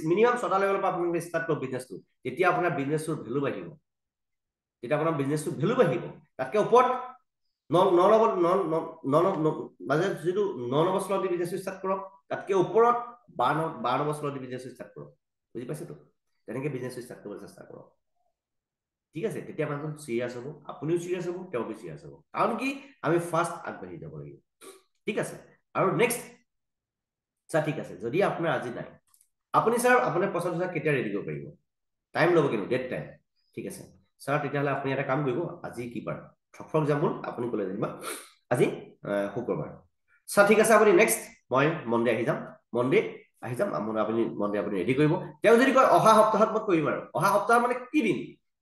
মিনিমাম 6টা লেভেলৰ পৰা আপুনি ষ্টাৰ্ট কৰক বিজনেছটো তেতিয়া আপোনাৰ বিজনেছটোৰ ভেলু বাঢ়িব তেতিয়া আপোনাৰ বিজনেছটো ভেলু বাঢ়িব তাতকৈ ওপৰত মাজে যিটো 9 নম্বৰ স্লট দি বিজনেছ ষ্টাৰ্ট কৰক তাতকৈ ওপৰত 12 নম্বৰ স্লট দি বিজনেছ ষ্টাৰ্ট কৰক বুজি পাইছেতো তেনেকৈ বিজনেছ ষ্টাৰ্ট কৰিবলৈ চেষ্টা কৰক ঠিক আছে তেতিয়া মানুহজন চিৰিয়াছ হ'ব আপুনিও চিৰিয়াছ হ'ব তেওঁকো চিৰিয়াছ হ'ব কাৰণ কি আমি ফাৰ্ষ্ট আগবাঢ়ি যাব লাগিব ঠিক আছে আৰু নেক্সট ছাৰ ঠিক আছে যদি আপোনাৰ আজি নাই আপুনি ছাৰ আপোনাৰ পইচাটো ছাৰ কেতিয়া ৰেডি কৰিব পাৰিব টাইম ল'ব কিন্তু ডেট টাইম ঠিক আছে ছাৰ তেতিয়াহ'লে আপুনি এটা কাম কৰিব আজি কি বাৰ ফৰ এক্সাম্পল আপুনি ক'লে যেনিবা আজি শুক্ৰবাৰ ছাৰ ঠিক আছে আপুনি নেক্সট মই মনডে আহি যাম মনডে আপুনি মনডে আপুনি ৰেডি কৰিব তেওঁ যদি কয় অহা সপ্তাহত মই কৰিম আৰু অহা সপ্তাহ মানে কি দিন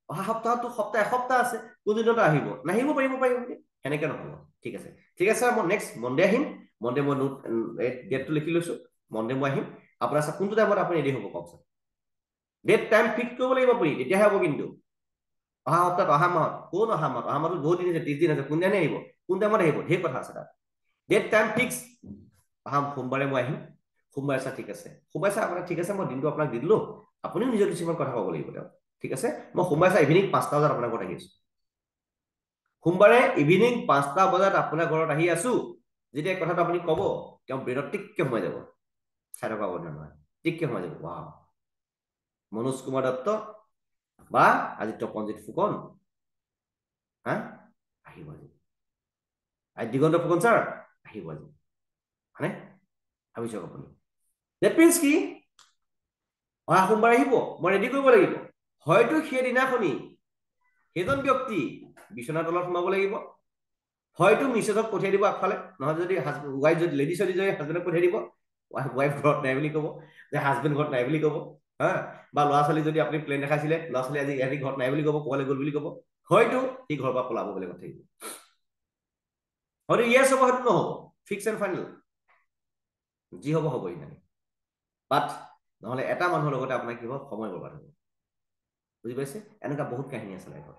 অহা সপ্তাহতো এসপ্তাহ আছে কোনদিনতে আহিব নাহিব পাৰিব সেনেকে নহ'ব ঠিক আছে ছাৰ মই নেক্সট মনডে আহিম মনডে মই নোট ডেটটো লিখি লৈছো মনডে মই আহিম আপোনাৰ ছাৰ কোনটো টাইমত আপুনি ৰেডি হ'ব কওকচোন ডেট টাইম ফিক্স কৰিব লাগিব আপুনি তেতিয়াহে হ'ব কিন্তু অহা সপ্তাহত অহা মাহত বহুত দিন আছে 30 দিন আছে কোন দিনে আহিব কোন টাইমত আহিব ঢেৰ কথা আছে তাত ডেট টাইম ফিক্স অহা সোমবাৰে মই আহিম সোমবাৰে ছাৰ ঠিক আছে সোমবাৰে ছাৰ আপোনাক ঠিক আছে মই দিনটো আপোনাক দি দিলো আপুনিও নিজৰ কিছুমান কথা ক'ব লাগিব তেওঁ ঠিক আছে মই সোমবাৰে ছাৰ ইভিনিং 5টা বজাত আপোনাৰ ঘৰত আহি আছো সোমবাৰে ইভিনিং 5টা বজাত আপোনাৰ ঘৰত আহি আছো যেতিয়া কথাটো আপুনি ক'ব তেওঁ ব্ৰেইনত টিককে সোমাই যাব চাই থকা হ'ব নহয় টিককে সোমাই যাব ৱাও মনোজ কুমাৰ দত্ত বা আদিত্য পণ্ডিত ফুকন হা আহিব আজি দিগন্ত ফুকন ছাৰ আহিব আজি মানে ভাবি চাওক আপুনি ডেট মিনছ কি অহা সোমবাৰে আহিব মই ৰেডি কৰিব লাগিব হয়তো সেইদিনাখনি সেইজন ব্যক্তি বিচনাৰ তলত সোমাব লাগিব হয়তো মিছেছক পঠিয়াই দিব আগফালে নহয় যদি ৱাইফ যদি লেডিজ যদি হাজবেণ্ডক পঠিয়াই দিব ৱাইফ ঘৰত নাই বুলি ক'ব যে হাজবেণ্ড ঘৰত নাই বুলি ক'ব হা বা ল'ৰা ছোৱালী যদি আপুনি প্লেন দেখাইছিলে ল'ৰা ছোৱালী আজি ইহঁতি ঘৰত নাই বুলি ক'ব ক'বলৈ গ'ল বুলি ক'ব হয়তো সি ঘৰৰ পৰা পলাব বেলেগত থাকিব হয়তো ইয়েছ হ'ব হয়তো নহ'ব ফিক্স এণ্ড ফাইনেল যি হ'ব হ'ব ইমান বাট নহলে এটা মানুহৰ লগতে আপোনাৰ কি হ'ব সময় বৰবাদ হ'ব বুজি পাইছে এনেকুৱা বহুত কাহিনী আছে লাইফত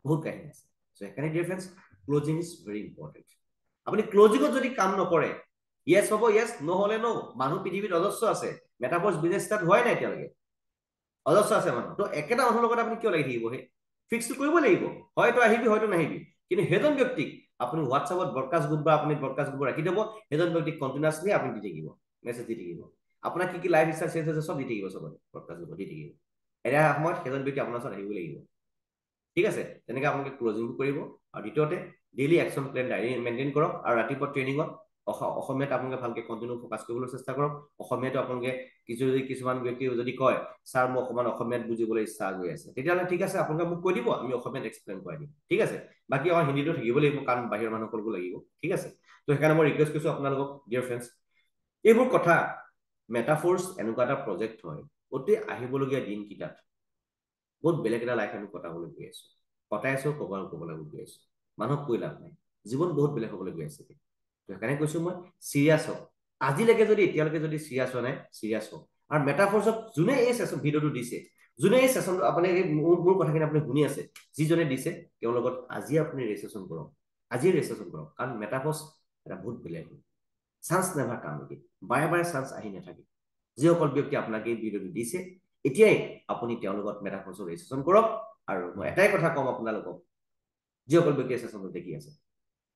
বহুত কাহিনী আছে সো সেইকাৰণে dear friends closing is very important আপুনি ক্লোজিঙত যদি কাম নকৰে ইয়েছ হ'ব ইয়েছ নহ'লে ন মানুহ পৃথিৱীত অজস্ৰ আছে মেটাফৰ্ছ বিজনেছ ষ্টাৰ্ট হোৱাই নাই এতিয়ালৈকে অজস্ৰ আছে মানুহ তো একেটা মানুহৰ লগত আপুনি কিয় লাগি থাকিব সেই ফিক্সটো কৰিব লাগিব হয়তো আহিবি হয়তো নাহিবি কিন্তু সেইজন ব্যক্তিক আপুনি হোৱাটছআপত ব্ৰডকাষ্ট গ্ৰুপ বা আপুনি ব্ৰডকাষ্ট গ্ৰুপ ৰাখি দিব সেইজন ব্যক্তিক কণ্টিনিউৱাছলি আপুনি দি থাকিব মেছেজ দি থাকিব আপোনাৰ কি লাইফ ষ্টাইল চেঞ্জ হৈছে চব দি থাকিব চবতে ব্ৰডকাষ্ট গ্ৰুপত দি থাকিব এটা সময়ত সেইজন ব্যক্তি আপোনাৰ ওচৰত আহিব লাগিব ঠিক আছে তেনেকৈ আপোনালোকে ক্লোজিংটো কৰিব আৰু দ্বিতীয়তে daily action plan diary maintain কৰক আৰু ৰাতিপুৱা ট্ৰেইনিঙত অসমীয়াত আপোনালোকে ভালকৈ কণ্টিনিউ ফ'কাছ কৰিবলৈ চেষ্টা কৰক অসমীয়াটো আপোনালোকে কিছুমান ব্যক্তি যদি কয় ছাৰ মই অকণমান অসমীয়াত বুজিবলৈ ইচ্ছা গৈ আছে তেতিয়াহ'লে ঠিক আছে আপোনালোকে মোক কৈ দিব আমি অসমীয়াত এক্সপ্লেইন কৰাই দিম ঠিক আছে বাকী আমাৰ হিন্দীটো থাকিব লাগিব কাৰণ বাহিৰৰ মানুহ কৰিব লাগিব ঠিক আছে তো সেইকাৰণে মই ৰিকুৱেষ্ট কৰিছোঁ আপোনালোকক ডিয়াৰ ফ্ৰেণ্ডছ এইবোৰ কথা মেটাফৰ্ছ এনেকুৱা এটা প্ৰজেক্ট হয় অতি আহিবলগীয়া দিনকেইটাত বহুত বেলেগ এটা লাইফ আমি কটাবলৈ গৈ আছো কটাই আছো ক'বলৈ গৈ আছো মানুহক কৈ লাভ নাই জীৱন বহুত বেলেগ হ'বলৈ গৈ আছে সেইকাৰণে কৈছো মই চিৰিয়াছ হওক আজিলৈকে যদি এতিয়ালৈকে যদি চিৰিয়াছ হোৱা নাই চিৰিয়াছ হওক আৰু মেটাফৰ্ছত যোনে এই সেশন ভিডিঅ'টো দিছে যোনে এই সেশনটো আপুনি মোৰ কথাখিনি আপুনি শুনি আছে যিজনে দিছে তেওঁৰ লগত আজি আপুনি ৰেজিষ্ট্ৰেশ্যন কৰক আজি ৰেজিষ্ট্ৰেশ্যন কৰক কাৰণ মেটাফৰ্ছ এটা বহুত বেলেগ চান্স নেভাৰ কাম নেকি বাৰে বাৰে চান্স আহি নাথাকে যিসকল ব্যক্তি আপোনাক এই ভিডিঅ'টো দিছে এতিয়াই আপুনি তেওঁৰ লগত মেটাফৰ্ছৰ ৰেজিষ্ট্ৰেশ্যন কৰক আৰু মই এটাই কথা ক'ম আপোনালোকক যিসকল ব্যক্তিয়ে সেশনটো দেখি আছে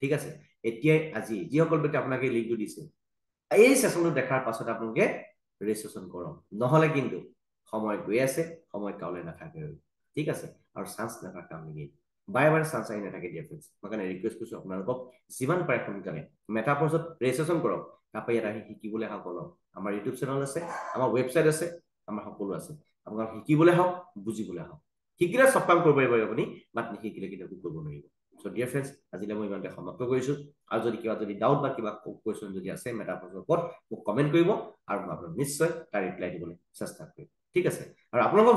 ঠিক আছে এতিয়াই আজি যিসকল ব্যক্তি আপোনাক এই লিংকটো দিছে এই সেশনটো দেখাৰ পাছত আপোনালোকে ৰেজিষ্ট্ৰেশ্যন কৰক নহ'লে কিন্তু সময় গৈ আছে সময় কাউলে নাথাকে ঠিক আছে আৰু চান্স নেভাৰ কাম নেকি বাৰে বাৰে চান্স আহি নাথাকে ডিয়াৰ ফ্ৰেণ্ডছ মই কাৰণে ৰিকুৱেষ্ট কৰিছোঁ আপোনালোকক যিমান পাৰে সোনকালে মেটাফৰ্ছত ৰেজিষ্ট্ৰেশ্যন কৰক তাৰপৰা ইয়াত আহি শিকিবলৈ আহক অলপ আমাৰ ইউটিউব চেনেল আছে আমাৰ ৱেবছাইট আছে আমাৰ সকলো আছে আপোনালোক শিকিবলৈ আহক বুজিবলৈ আহক শিকিলে চব কাম কৰিব পাৰিব আপুনি বাট নিশিকিলে কেতিয়াও কৰিব নোৱাৰিব সো ডিয়াৰ ফ্ৰেণ্ডছ আজিলৈ মই ইমানতে সমাপ্ত কৰিছোঁ আৰু যদি ডাউট বা কিবা কুৱেশ্যন যদি আছে মেটাফৰ্ছৰ ওপৰত মোক কমেণ্ট কৰিব আৰু মই আপোনাক নিশ্চয় তাৰ ৰিপ্লাই দিবলৈ চেষ্টা কৰিম ঠিক আছে আৰু আপোনালোকক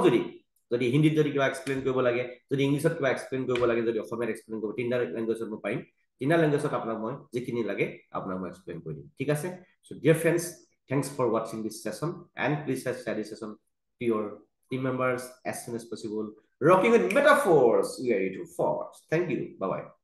যদি হিন্দীত যদি কিবা এক্সপ্লেইন কৰিব লাগে যদি ইংলিছত কিবা এক্সপ্লেইন কৰিব লাগে যদি অসমীয়াত এক্সপ্লেইন কৰিব তিনিটা লেংগুৱেজত মই পাৰিম তিনিটা লেংগুৱেজত আপোনাক মই যিখিনি লাগে আপোনাক মই এক্সপ্লেইন কৰি দিম ঠিক আছে so dear friends thanks for watching this session and please share this session to your team members as soon as possible rocking with metaphors we are here to force thank you bye bye